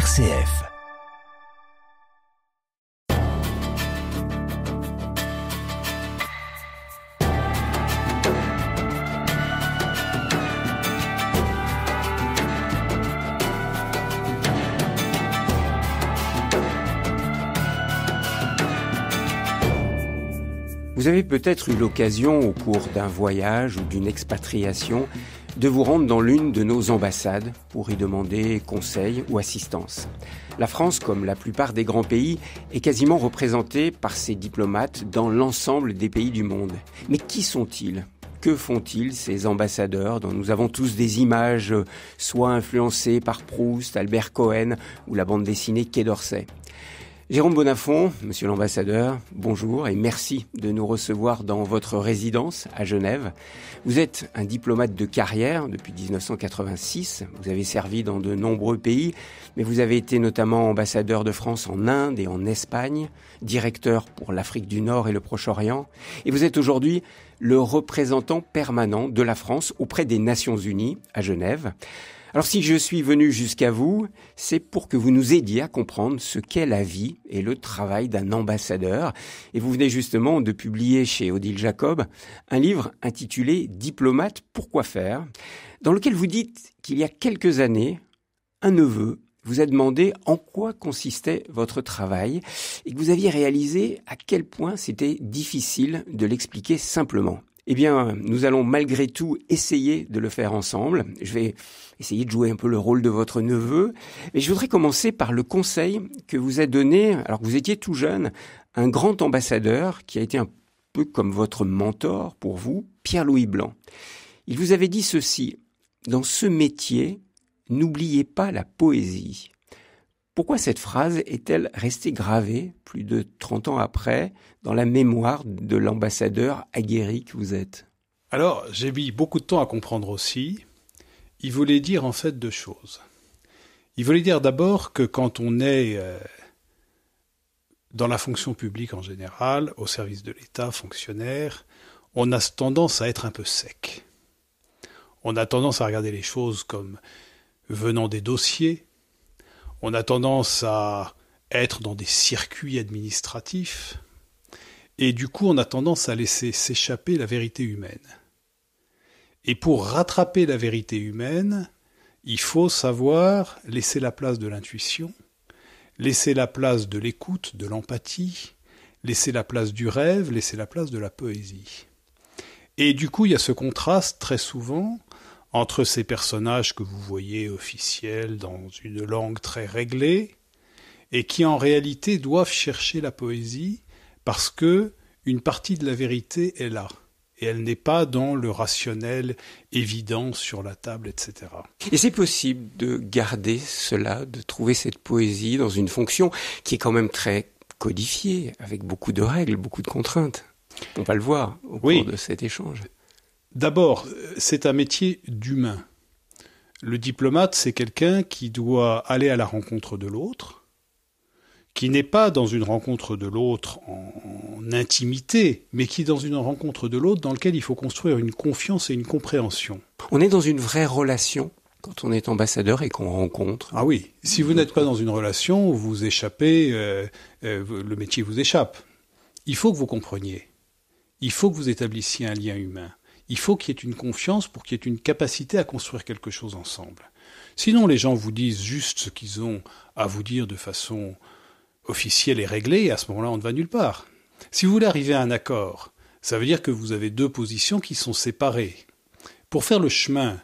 RCF. Vous avez peut-être eu l'occasion, au cours d'un voyage ou d'une expatriation, de vous rendre dans l'une de nos ambassades pour y demander conseil ou assistance. La France, comme la plupart des grands pays, est quasiment représentée par ses diplomates dans l'ensemble des pays du monde. Mais qui sont-ils ? Que font-ils, ces ambassadeurs dont nous avons tous des images, soit influencées par Proust, Albert Cohen ou la bande dessinée Quai d'Orsay ? Jérôme Bonnafont, monsieur l'ambassadeur, bonjour et merci de nous recevoir dans votre résidence à Genève. Vous êtes un diplomate de carrière depuis 1986. Vous avez servi dans de nombreux pays, mais vous avez été notamment ambassadeur de France en Inde et en Espagne, directeur pour l'Afrique du Nord et le Proche-Orient. Et vous êtes aujourd'hui le représentant permanent de la France auprès des Nations Unies à Genève. Alors si je suis venu jusqu'à vous, c'est pour que vous nous aidiez à comprendre ce qu'est la vie et le travail d'un ambassadeur. Et vous venez justement de publier chez Odile Jacob un livre intitulé « Diplomate, pourquoi faire ?», dans lequel vous dites qu'il y a quelques années, un neveu vous a demandé en quoi consistait votre travail et que vous aviez réalisé à quel point c'était difficile de l'expliquer simplement. Eh bien, nous allons malgré tout essayer de le faire ensemble. Je vais essayer de jouer un peu le rôle de votre neveu. Mais je voudrais commencer par le conseil que vous a donné, alors que vous étiez tout jeune, un grand ambassadeur qui a été un peu comme votre mentor pour vous, Pierre-Louis Blanc. Il vous avait dit ceci: dans ce métier, n'oubliez pas la poésie. Pourquoi cette phrase est-elle restée gravée, plus de 30 ans après, dans la mémoire de l'ambassadeur aguerri que vous êtes ? Alors, j'ai mis beaucoup de temps à comprendre aussi. Il voulait dire en fait deux choses. Il voulait dire d'abord que quand on est dans la fonction publique en général, au service de l'État, fonctionnaire, on a tendance à être un peu sec. On a tendance à regarder les choses comme venant des dossiers. On a tendance à être dans des circuits administratifs et du coup on a tendance à laisser s'échapper la vérité humaine. Et pour rattraper la vérité humaine, il faut savoir laisser la place de l'intuition, laisser la place de l'écoute, de l'empathie, laisser la place du rêve, laisser la place de la poésie. Et du coup il y a ce contraste très souvent entre ces personnages que vous voyez officiels dans une langue très réglée et qui en réalité doivent chercher la poésie parce que une partie de la vérité est là et elle n'est pas dans le rationnel évident sur la table, etc. Et c'est possible de garder cela, de trouver cette poésie dans une fonction qui est quand même très codifiée, avec beaucoup de règles, beaucoup de contraintes. On va le voir au cours de cet échange. D'abord, c'est un métier d'humain. Le diplomate, c'est quelqu'un qui doit aller à la rencontre de l'autre, qui n'est pas dans une rencontre de l'autre en intimité, mais qui est dans une rencontre de l'autre dans laquelle il faut construire une confiance et une compréhension. On est dans une vraie relation quand on est ambassadeur et qu'on rencontre. Ah oui, si vous n'êtes pas dans une relation, vous échappez, le métier vous échappe. Il faut que vous compreniez. Il faut que vous établissiez un lien humain. Il faut qu'il y ait une confiance pour qu'il y ait une capacité à construire quelque chose ensemble. Sinon, les gens vous disent juste ce qu'ils ont à vous dire de façon officielle et réglée, et à ce moment-là, on ne va nulle part. Si vous voulez arriver à un accord, ça veut dire que vous avez deux positions qui sont séparées. Pour faire le chemin,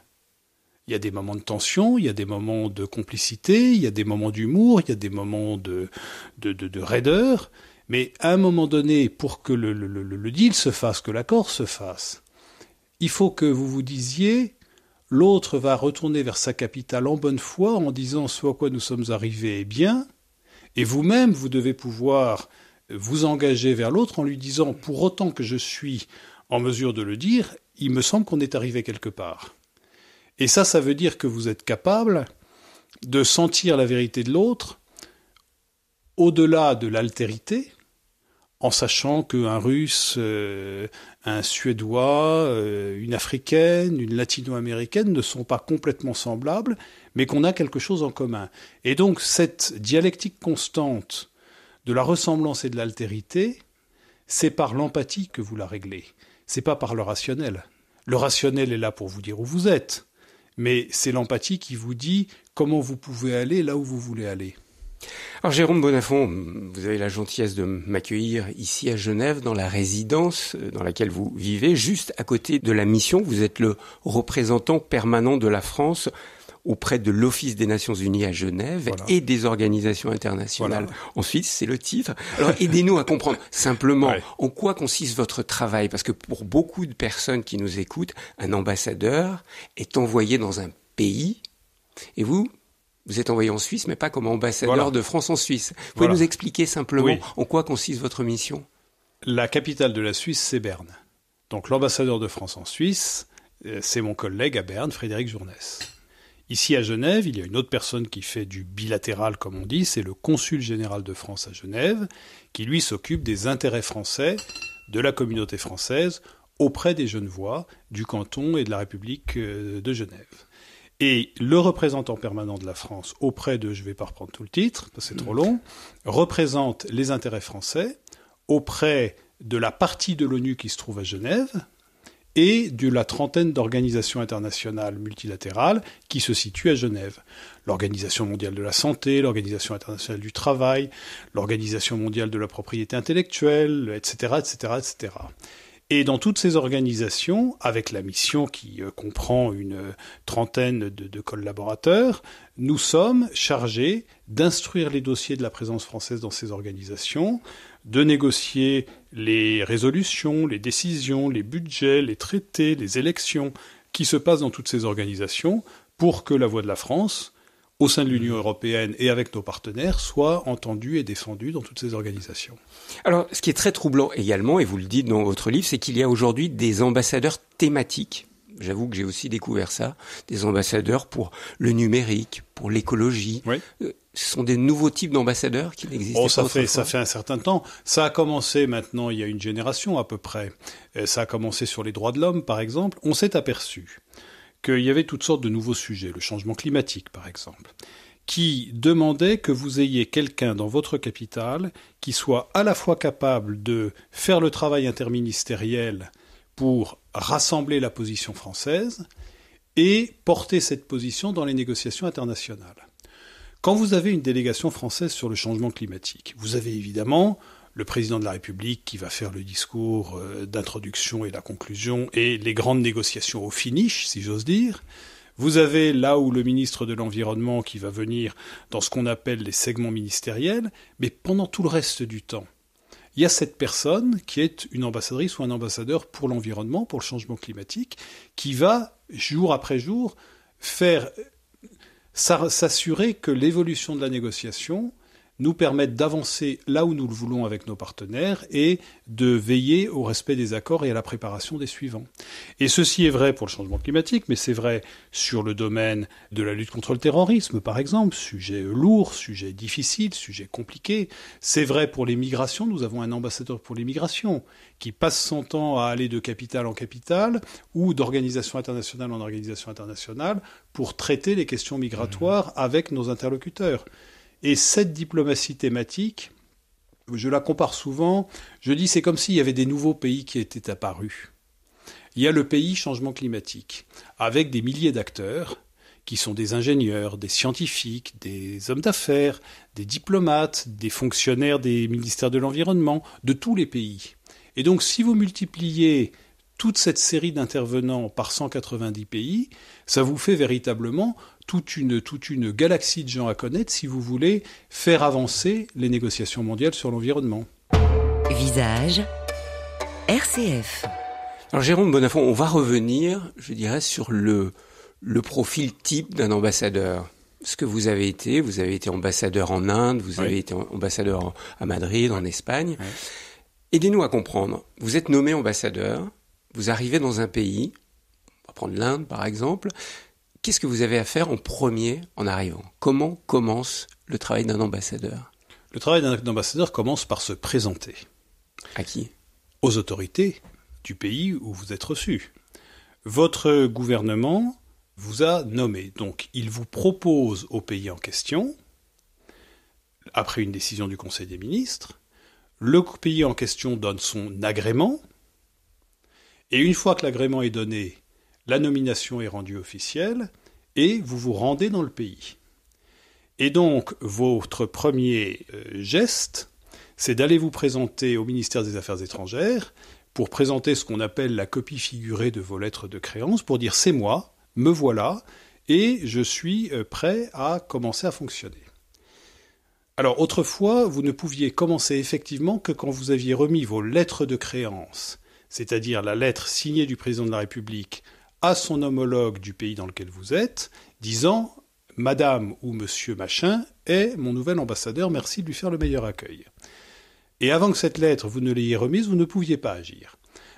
il y a des moments de tension, il y a des moments de complicité, il y a des moments d'humour, il y a des moments de raideur, mais à un moment donné, pour que le deal se fasse, que l'accord se fasse, il faut que vous vous disiez, l'autre va retourner vers sa capitale en bonne foi en disant ce à quoi nous sommes arrivés est bien, et vous-même, vous devez pouvoir vous engager vers l'autre en lui disant, pour autant que je suis en mesure de le dire, il me semble qu'on est arrivé quelque part. Et ça veut dire que vous êtes capable de sentir la vérité de l'autre au-delà de l'altérité, en sachant qu'un Russe, un Suédois, une Africaine, une Latino-américaine ne sont pas complètement semblables, mais qu'on a quelque chose en commun. Et donc cette dialectique constante de la ressemblance et de l'altérité, c'est par l'empathie que vous la réglez. C'est pas par le rationnel. Le rationnel est là pour vous dire où vous êtes, mais c'est l'empathie qui vous dit comment vous pouvez aller là où vous voulez aller. Alors Jérôme Bonnafont, vous avez la gentillesse de m'accueillir ici à Genève, dans la résidence dans laquelle vous vivez, juste à côté de la mission. Vous êtes le représentant permanent de la France auprès de l'Office des Nations Unies à Genève, voilà, et des organisations internationales. Voilà. En Suisse, c'est le titre. Alors aidez-nous à comprendre simplement en quoi consiste votre travail, parce que pour beaucoup de personnes qui nous écoutent, un ambassadeur est envoyé dans un pays, et vous êtes envoyé en Suisse, mais pas comme ambassadeur de France en Suisse. Vous pouvez nous expliquer simplement en quoi consiste votre mission ? La capitale de la Suisse, c'est Berne. Donc l'ambassadeur de France en Suisse, c'est mon collègue à Berne, Frédéric Journès. Ici à Genève, il y a une autre personne qui fait du bilatéral, comme on dit, c'est le consul général de France à Genève, qui lui s'occupe des intérêts français de la communauté française auprès des Genevois, du canton et de la République de Genève. Et le représentant permanent de la France auprès de, je ne vais pas reprendre tout le titre, parce que c'est trop long, représente les intérêts français auprès de la partie de l'ONU qui se trouve à Genève et de la trentaine d'organisations internationales multilatérales qui se situent à Genève. L'Organisation mondiale de la santé, l'Organisation internationale du travail, l'Organisation mondiale de la propriété intellectuelle, etc., etc., etc. Et dans toutes ces organisations, avec la mission qui comprend une trentaine de collaborateurs, nous sommes chargés d'instruire les dossiers de la présence française dans ces organisations, de négocier les résolutions, les décisions, les budgets, les traités, les élections qui se passent dans toutes ces organisations pour que la voix de la France, au sein de l'Union européenne et avec nos partenaires, soit entendue et défendue dans toutes ces organisations. Alors, ce qui est très troublant également, et vous le dites dans votre livre, c'est qu'il y a aujourd'hui des ambassadeurs thématiques. J'avoue que j'ai aussi découvert ça, des ambassadeurs pour le numérique, pour l'écologie. Oui. Ce sont des nouveaux types d'ambassadeurs qui n'existent pas autrefois. Ça fait un certain temps. Ça a commencé maintenant, il y a une génération à peu près. Ça a commencé sur les droits de l'homme, par exemple. On s'est aperçu qu'il y avait toutes sortes de nouveaux sujets, le changement climatique, par exemple, qui demandait que vous ayez quelqu'un dans votre capitale qui soit à la fois capable de faire le travail interministériel pour rassembler la position française et porter cette position dans les négociations internationales. Quand vous avez une délégation française sur le changement climatique, vous avez évidemment le président de la République qui va faire le discours d'introduction et la conclusion et les grandes négociations au finish, si j'ose dire. Vous avez là où le ministre de l'Environnement qui va venir dans ce qu'on appelle les segments ministériels, mais pendant tout le reste du temps, il y a cette personne qui est une ambassadrice ou un ambassadeur pour l'environnement, pour le changement climatique, qui va, jour après jour, s'assurer que l'évolution de la négociation nous permette d'avancer là où nous le voulons avec nos partenaires et de veiller au respect des accords et à la préparation des suivants. Et ceci est vrai pour le changement climatique, mais c'est vrai sur le domaine de la lutte contre le terrorisme, par exemple, sujet lourd, sujet difficile, sujet compliqué. C'est vrai pour les migrations, nous avons un ambassadeur pour les migrations qui passe son temps à aller de capitale en capitale ou d'organisation internationale en organisation internationale pour traiter les questions migratoires avec nos interlocuteurs. Et cette diplomatie thématique, je la compare souvent, je dis c'est comme s'il y avait des nouveaux pays qui étaient apparus. Il y a le pays changement climatique, avec des milliers d'acteurs qui sont des ingénieurs, des scientifiques, des hommes d'affaires, des diplomates, des fonctionnaires des ministères de l'Environnement, de tous les pays. Et donc si vous multipliez toute cette série d'intervenants par 190 pays, ça vous fait véritablement toute une galaxie de gens à connaître si vous voulez faire avancer les négociations mondiales sur l'environnement. Visage RCF. Alors Jérôme Bonnafont, on va revenir, je dirais, sur le profil type d'un ambassadeur. Ce que vous avez été ambassadeur en Inde, vous avez été ambassadeur à Madrid, en Espagne. Oui. Aidez-nous à comprendre. Vous êtes nommé ambassadeur, vous arrivez dans un pays, on va prendre l'Inde par exemple. Qu'est-ce que vous avez à faire en premier en arrivant ? Comment commence le travail d'un ambassadeur ? Le travail d'un ambassadeur commence par se présenter. À qui ? Aux autorités du pays où vous êtes reçu. Votre gouvernement vous a nommé. Donc, il vous propose au pays en question, après une décision du Conseil des ministres, le pays en question donne son agrément, et une fois que l'agrément est donné, la nomination est rendue officielle, et vous vous rendez dans le pays. Et donc, votre premier geste, c'est d'aller vous présenter au ministère des Affaires étrangères pour présenter ce qu'on appelle la copie figurée de vos lettres de créance, pour dire « c'est moi, me voilà, et je suis prêt à commencer à fonctionner ». Alors, autrefois, vous ne pouviez commencer effectivement que quand vous aviez remis vos lettres de créance, c'est-à-dire la lettre signée du président de la République à son homologue du pays dans lequel vous êtes, disant « Madame ou Monsieur Machin est mon nouvel ambassadeur, merci de lui faire le meilleur accueil ». Et avant que cette lettre, vous ne l'ayez remise, vous ne pouviez pas agir.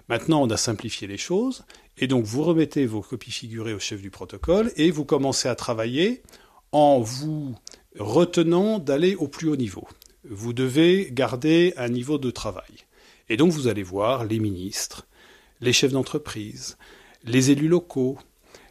Maintenant, on a simplifié les choses, et donc vous remettez vos copies figurées au chef du protocole, et vous commencez à travailler en vous retenant d'aller au plus haut niveau. Vous devez garder un niveau de travail. Et donc vous allez voir les ministres, les chefs d'entreprise, les élus locaux,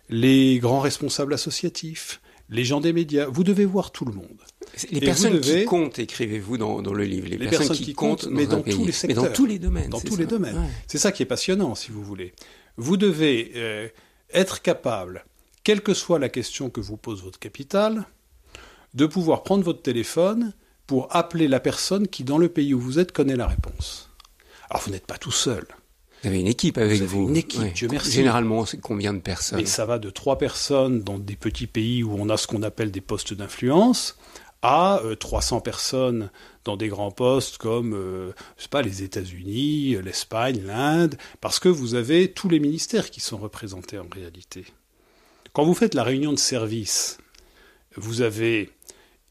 les grands responsables associatifs, les gens des médias. Vous devez voir tout le monde. Les personnes qui comptent, écrivez-vous dans le livre. Les personnes qui comptent mais dans tous les secteurs. Mais dans tous les domaines. Dans tous les domaines. Ouais. C'est ça qui est passionnant, si vous voulez. Vous devez être capable, quelle que soit la question que vous pose votre capitale, de pouvoir prendre votre téléphone pour appeler la personne qui, dans le pays où vous êtes, connaît la réponse. Alors, vous n'êtes pas tout seul. Vous avez une équipe avec vous. Une équipe, Dieu merci. Généralement, c'est combien de personnes ? Mais ça va de 3 personnes dans des petits pays où on a ce qu'on appelle des postes d'influence à 300 personnes dans des grands postes comme je sais pas, les États-Unis, l'Espagne, l'Inde, parce que vous avez tous les ministères qui sont représentés en réalité. Quand vous faites la réunion de service, vous avez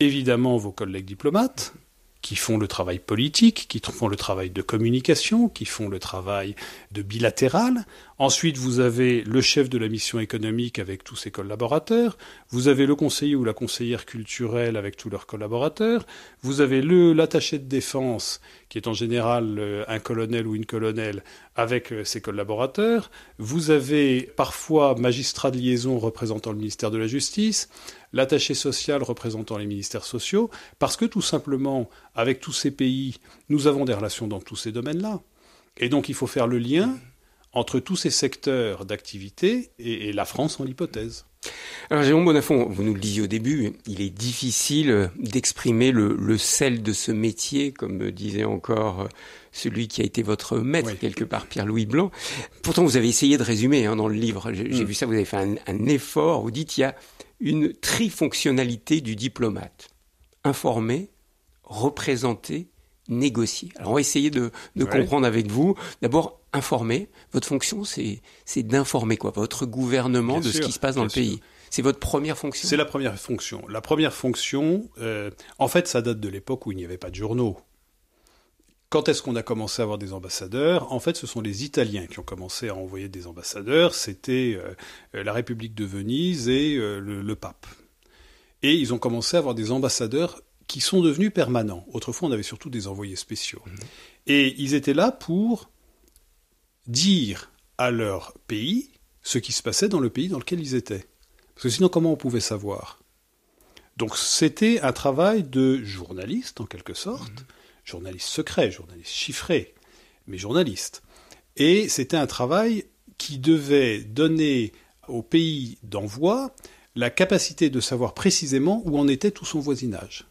évidemment vos collègues diplomates qui font le travail politique, qui font le travail de communication, qui font le travail de bilatéral. Ensuite, vous avez le chef de la mission économique avec tous ses collaborateurs. Vous avez le conseiller ou la conseillère culturelle avec tous leurs collaborateurs. Vous avez l'attaché de défense, qui est en général un colonel ou une colonelle, avec ses collaborateurs. Vous avez parfois magistrat de liaison représentant le ministère de la Justice, l'attaché social représentant les ministères sociaux, parce que tout simplement, avec tous ces pays, nous avons des relations dans tous ces domaines-là. Et donc il faut faire le lien entre tous ces secteurs d'activité et la France en l'hypothèse. Alors Jérôme Bonnafont, vous nous le disiez au début, il est difficile d'exprimer le sel de ce métier, comme disait encore celui qui a été votre maître, quelque part, Pierre-Louis Blanc. Pourtant, vous avez essayé de résumer dans le livre. J'ai vu ça, vous avez fait un effort. Vous dites qu'il y a une trifonctionnalité du diplomate. Informer, représenter, négocier. Alors on va essayer de comprendre avec vous. D'abord, informer. Votre fonction, c'est d'informer quoi, votre gouvernement de ce qui se passe dans le pays. C'est votre première fonction ? C'est la première fonction. La première fonction, en fait, ça date de l'époque où il n'y avait pas de journaux. Quand est-ce qu'on a commencé à avoir des ambassadeurs ? En fait, ce sont les Italiens qui ont commencé à envoyer des ambassadeurs. C'était la République de Venise et le pape. Et ils ont commencé à avoir des ambassadeurs qui sont devenus permanents. Autrefois, on avait surtout des envoyés spéciaux. Et ils étaient là pour dire à leur pays ce qui se passait dans le pays dans lequel ils étaient. Parce que sinon, comment on pouvait savoir ? Donc, c'était un travail de journaliste, en quelque sorte. Journaliste secret, journaliste chiffré, mais journaliste. Et c'était un travail qui devait donner au pays d'envoi la capacité de savoir précisément où en était tout son voisinage.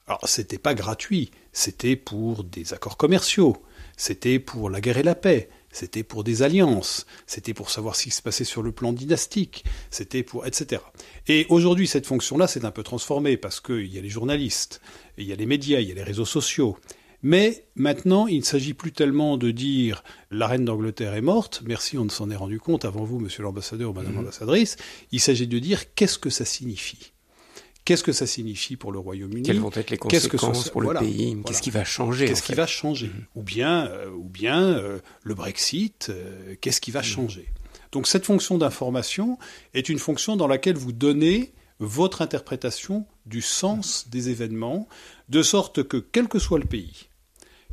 Alors, c'était pas gratuit, c'était pour des accords commerciaux, c'était pour la guerre et la paix, c'était pour des alliances, c'était pour savoir ce qui se passait sur le plan dynastique, c'était pour... etc. Et aujourd'hui, cette fonction-là s'est un peu transformée parce qu'il y a les journalistes, il y a les médias, il y a les réseaux sociaux. Mais maintenant, il ne s'agit plus tellement de dire « la reine d'Angleterre est morte », merci, on s'en est rendu compte avant vous, monsieur l'ambassadeur ou madame l'ambassadrice, il s'agit de dire qu'est-ce que ça signifie. Qu'est-ce que ça signifie pour le Royaume-Uni ? Quelles vont être les conséquences pour le pays ? Qu'est-ce qui va changer ? Qu'est-ce qui va changer ? Ou bien le Brexit, qu'est-ce qui va changer ? Donc cette fonction d'information est une fonction dans laquelle vous donnez votre interprétation du sens des événements, de sorte que, quel que soit le pays,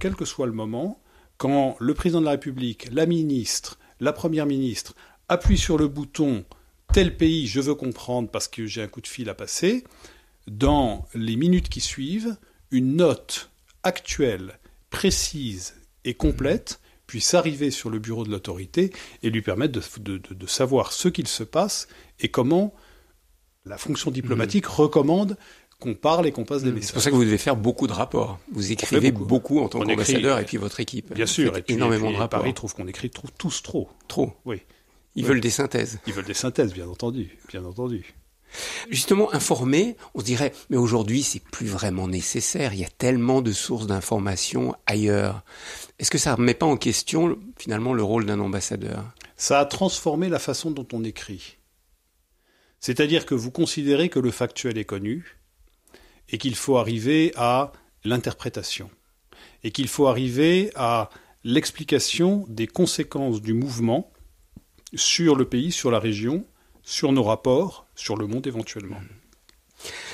quel que soit le moment, quand le président de la République, la ministre, la première ministre appuie sur le bouton « tel pays, je veux comprendre parce que j'ai un coup de fil à passer », dans les minutes qui suivent, une note actuelle, précise et complète puisse arriver sur le bureau de l'autorité et lui permettre de savoir ce qu'il se passe et comment la fonction diplomatique recommande qu'on parle et qu'on passe des messages. C'est pour ça que vous devez faire beaucoup de rapports. Vous écrivez beaucoup en tant qu'ambassadeur et puis votre équipe. Bien sûr. Et puis, énormément de rapports. Paris trouve qu'on écrit tous trop. Trop. Oui. Ils veulent des synthèses. Ils veulent des synthèses, bien entendu. Justement, informer, on se dirait, mais aujourd'hui, c'est plus vraiment nécessaire. Il y a tellement de sources d'informations ailleurs. Est-ce que ça ne remet pas en question, finalement, le rôle d'un ambassadeur ? Ça a transformé la façon dont on écrit. C'est-à-dire que vous considérez que le factuel est connu et qu'il faut arriver à l'interprétation et qu'il faut arriver à l'explication des conséquences du mouvement sur le pays, sur la région, sur nos rapports, sur le monde éventuellement.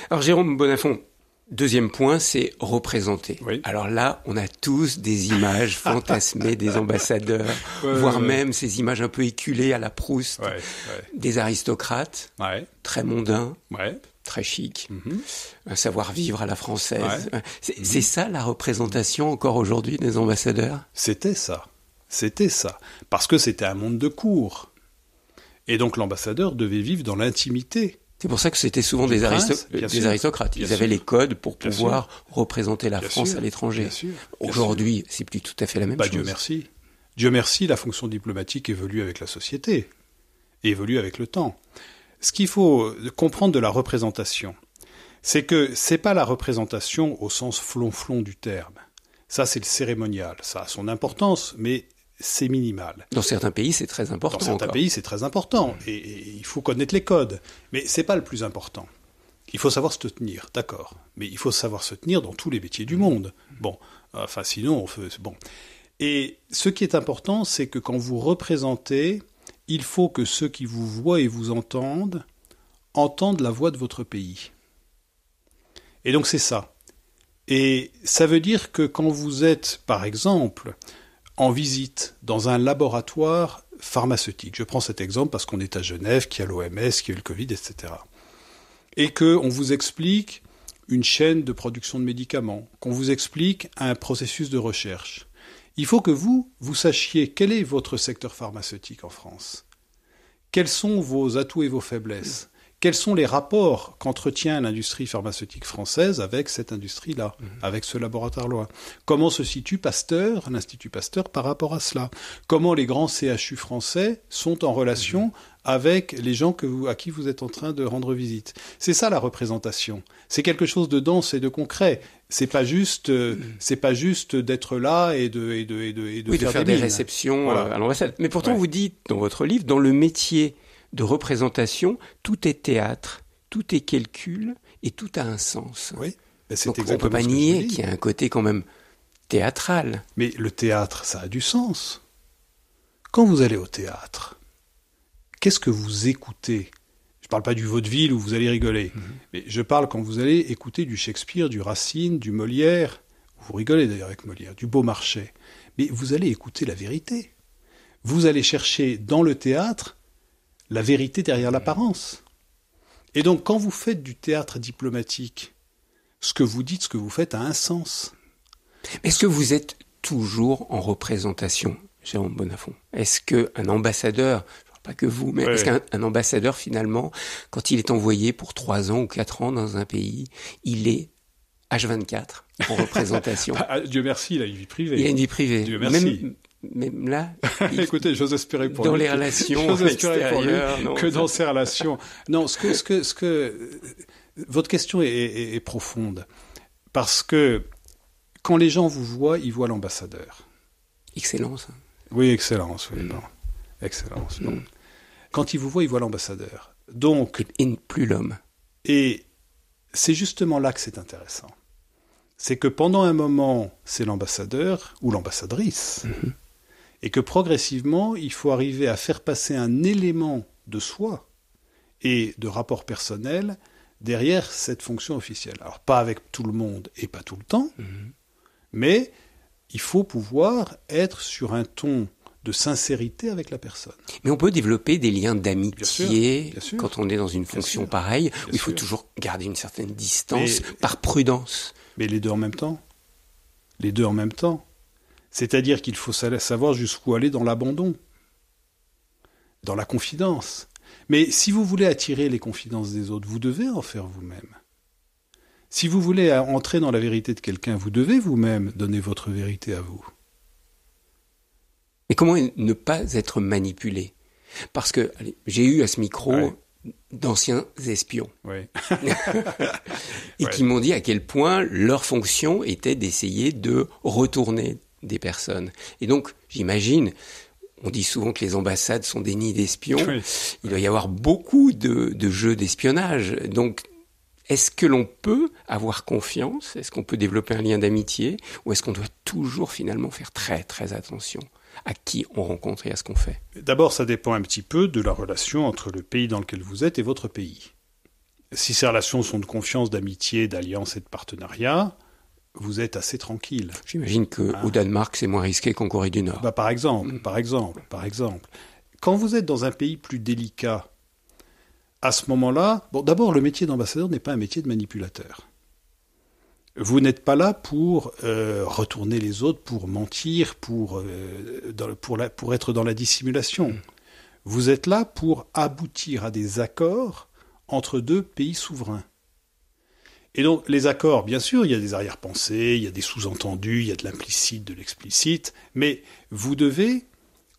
Alors Jérôme Bonnafont, deuxième point, c'est représenter. Oui. Alors là, on a tous des images fantasmées des ambassadeurs, voire même ces images un peu éculées à la Proust, des aristocrates, très mondains, très chics, un savoir-vivre à la française. C'est ça la représentation encore aujourd'hui des ambassadeurs ? C'était ça. Parce que c'était un monde de cour. Et donc l'ambassadeur devait vivre dans l'intimité. C'est pour ça que c'était souvent des aristocrates. Ils avaient les codes pour pouvoir représenter la France à l'étranger. Aujourd'hui, c'est plus tout à fait la même chose. Dieu merci. Dieu merci, la fonction diplomatique évolue avec la société, et évolue avec le temps. Ce qu'il faut comprendre de la représentation, c'est que c'est pas la représentation au sens flonflon du terme. Ça, c'est le cérémonial. Ça a son importance, mais c'est minimal. Dans certains pays, c'est très important. Dans certains pays, c'est très important. Et il faut connaître les codes. Mais c'est pas le plus important. Il faut savoir se tenir, d'accord. Mais il faut savoir se tenir dans tous les métiers du monde. Sinon, on fait... Et ce qui est important, c'est que quand vous représentez, il faut que ceux qui vous voient et vous entendent la voix de votre pays. Et donc, c'est ça. Et ça veut dire que quand vous êtes, par exemple, en visite dans un laboratoire pharmaceutique. Je prends cet exemple parce qu'on est à Genève, qu'il y a l'OMS, qu'il y a eu le Covid, etc. Et qu'on vous explique une chaîne de production de médicaments, qu'on vous explique un processus de recherche. Il faut que vous sachiez quel est votre secteur pharmaceutique en France. Quels sont vos atouts et vos faiblesses ? Quels sont les rapports qu'entretient l'industrie pharmaceutique française avec cette industrie-là, avec ce laboratoire-là ? Comment se situe Pasteur, l'Institut Pasteur, par rapport à cela ? Comment les grands CHU français sont en relation avec les gens à qui vous êtes en train de rendre visite ? C'est ça la représentation. C'est quelque chose de dense et de concret. C'est pas juste d'être là et de faire des réceptions à l'ambassade. Mais pourtant, vous dites dans votre livre, dans le métier de représentation, tout est théâtre, tout est calcul et tout a un sens. Oui, donc on ne peut pas nier qu'il y a un côté quand même théâtral. Mais le théâtre, ça a du sens. Quand vous allez au théâtre, qu'est-ce que vous écoutez ? Je ne parle pas du vaudeville où vous allez rigoler, mais je parle quand vous allez écouter du Shakespeare, du Racine, du Molière, vous rigolez d'ailleurs avec Molière, du Beaumarchais, mais vous allez écouter la vérité. Vous allez chercher dans le théâtre la vérité derrière l'apparence. Et donc, quand vous faites du théâtre diplomatique, ce que vous dites, ce que vous faites a un sens. Est-ce que vous êtes toujours en représentation, Jérôme Bonnafont ? Est-ce qu'un ambassadeur, pas que vous, mais est-ce qu'un ambassadeur, finalement, quand il est envoyé pour 3 ans ou 4 ans dans un pays, il est H24 en représentation ? Dieu merci, il a une vie privée. Il a une vie privée. Dieu merci. Même là, écoutez, j'ose espérer pour lui. Dans les relations extérieures, que dans ces relations. Non, votre question est profonde. Parce que quand les gens vous voient, ils voient l'ambassadeur. Excellence. Oui, excellence. Oui, bon. Excellence. Bon. Quand ils vous voient, ils voient l'ambassadeur. Donc, et plus l'homme. Et c'est justement là que c'est intéressant. C'est que pendant un moment, c'est l'ambassadeur ou l'ambassadrice. Et que progressivement, il faut arriver à faire passer un élément de soi et de rapport personnel derrière cette fonction officielle. Alors, pas avec tout le monde et pas tout le temps, mais Il faut pouvoir être sur un ton de sincérité avec la personne. Mais on peut développer des liens d'amitié bien sûr, quand on est dans une fonction pareille, où il faut toujours garder une certaine distance par prudence. Mais les deux en même temps. Les deux en même temps. C'est-à-dire qu'il faut savoir jusqu'où aller dans l'abandon, dans la confidence. Mais si vous voulez attirer les confidences des autres, vous devez en faire vous-même. Si vous voulez entrer dans la vérité de quelqu'un, vous devez vous-même donner votre vérité à vous. Et comment ne pas être manipulé? Parce que j'ai eu à ce micro d'anciens espions et qui m'ont dit à quel point leur fonction était d'essayer de retourner des personnes. Et donc, j'imagine, on dit souvent que les ambassades sont des nids d'espions. Il doit y avoir beaucoup de jeux d'espionnage. Donc, est-ce que l'on peut avoir confiance? Est-ce qu'on peut développer un lien d'amitié? Ou est-ce qu'on doit toujours finalement faire très très attention à qui on rencontre et à ce qu'on fait? D'abord, ça dépend un petit peu de la relation entre le pays dans lequel vous êtes et votre pays. Si ces relations sont de confiance, d'amitié, d'alliance et de partenariat, vous êtes assez tranquille. J'imagine qu'au Danemark, c'est moins risqué qu'en Corée du Nord. Par exemple. Quand vous êtes dans un pays plus délicat, à ce moment-là, d'abord, le métier d'ambassadeur n'est pas un métier de manipulateur. Vous n'êtes pas là pour retourner les autres, pour mentir, pour être dans la dissimulation. Vous êtes là pour aboutir à des accords entre deux pays souverains. Et donc, les accords, bien sûr, il y a des arrière-pensées, il y a des sous-entendus, il y a de l'implicite, de l'explicite, mais vous devez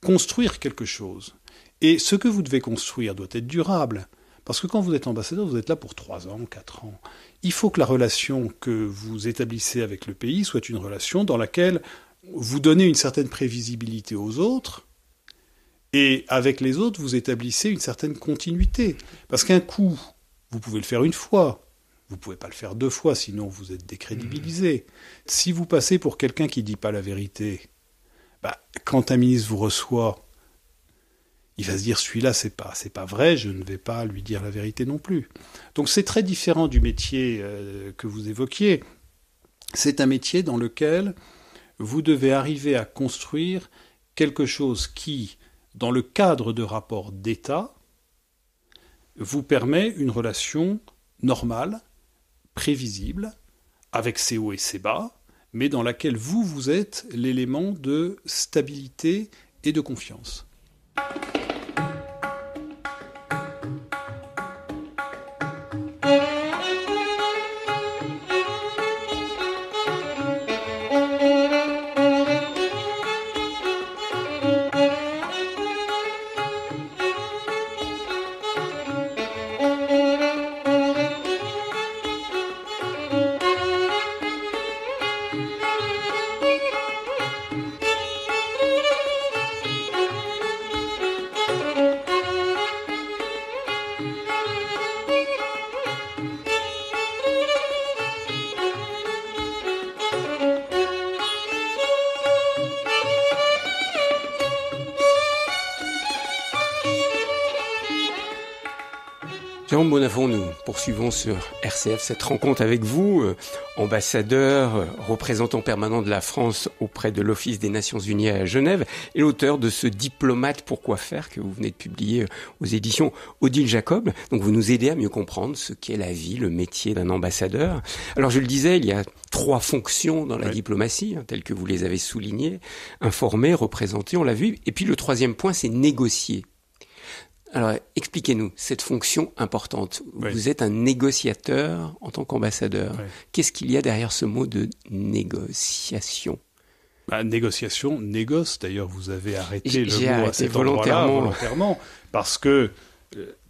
construire quelque chose. Et ce que vous devez construire doit être durable. Parce que quand vous êtes ambassadeur, vous êtes là pour 3 ans, 4 ans. Il faut que la relation que vous établissez avec le pays soit une relation dans laquelle vous donnez une certaine prévisibilité aux autres, et avec les autres, vous établissez une certaine continuité. Parce qu'un coup, vous pouvez le faire une fois, vous ne pouvez pas le faire 2 fois, sinon vous êtes décrédibilisé. Si vous passez pour quelqu'un qui ne dit pas la vérité, quand un ministre vous reçoit, il va se dire, celui-là, c'est pas vrai, je ne vais pas lui dire la vérité non plus. Donc c'est très différent du métier que vous évoquiez. C'est un métier dans lequel vous devez arriver à construire quelque chose qui, dans le cadre de rapports d'État, vous permet une relation normale, prévisible, avec ses hauts et ses bas, mais dans laquelle vous êtes l'élément de stabilité et de confiance. Jérôme Bonnafont, nous poursuivons sur RCF cette rencontre avec vous, ambassadeur, représentant permanent de la France auprès de l'Office des Nations Unies à Genève, et l'auteur de ce Diplomate pourquoi faire que vous venez de publier aux éditions Odile Jacob. Donc vous nous aidez à mieux comprendre ce qu'est la vie, le métier d'un ambassadeur. Alors je le disais, il y a 3 fonctions dans la diplomatie, telles que vous les avez soulignées: informer, représenter, on l'a vu. Et puis le 3e point, c'est négocier. Alors, expliquez-nous cette fonction importante. Oui. Vous êtes un négociateur en tant qu'ambassadeur. Oui. Qu'est-ce qu'il y a derrière ce mot de négociation ? Négociation, négoce. D'ailleurs, vous avez arrêté le mot à cet volontairement, parce que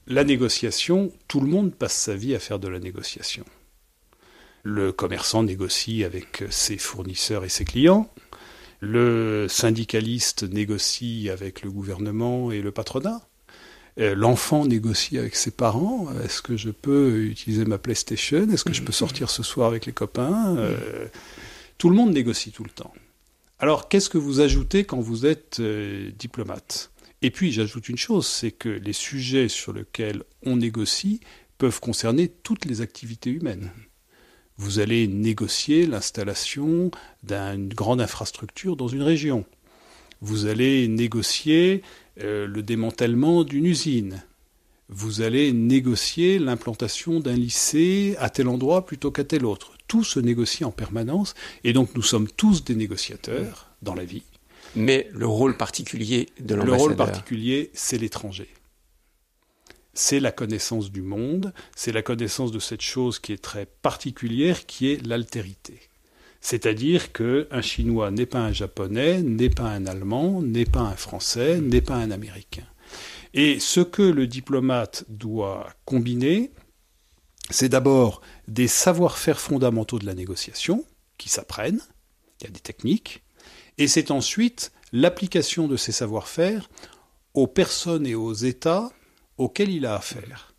la négociation, tout le monde passe sa vie à faire de la négociation. Le commerçant négocie avec ses fournisseurs et ses clients. Le syndicaliste négocie avec le gouvernement et le patronat. L'enfant négocie avec ses parents. Est-ce que je peux utiliser ma PlayStation ? Est-ce que je peux sortir ce soir avec les copains ? Tout le monde négocie tout le temps. Alors, qu'est-ce que vous ajoutez quand vous êtes diplomate ? Et puis, j'ajoute une chose, c'est que les sujets sur lesquels on négocie peuvent concerner toutes les activités humaines. Vous allez négocier l'installation d'une grande infrastructure dans une région. Vous allez négocier le démantèlement d'une usine. Vous allez négocier l'implantation d'un lycée à tel endroit plutôt qu'à tel autre. Tout se négocie en permanence, et donc nous sommes tous des négociateurs dans la vie. Mais le rôle particulier de l'ambassadeur... Le rôle particulier, c'est l'étranger. C'est la connaissance du monde, c'est la connaissance de cette chose qui est très particulière, qui est l'altérité. C'est-à-dire qu'un Chinois n'est pas un Japonais, n'est pas un Allemand, n'est pas un Français, n'est pas un Américain. Et ce que le diplomate doit combiner, c'est d'abord des savoir-faire fondamentaux de la négociation, qui s'apprennent, il y a des techniques, et c'est ensuite l'application de ces savoir-faire aux personnes et aux États auxquels il a affaire.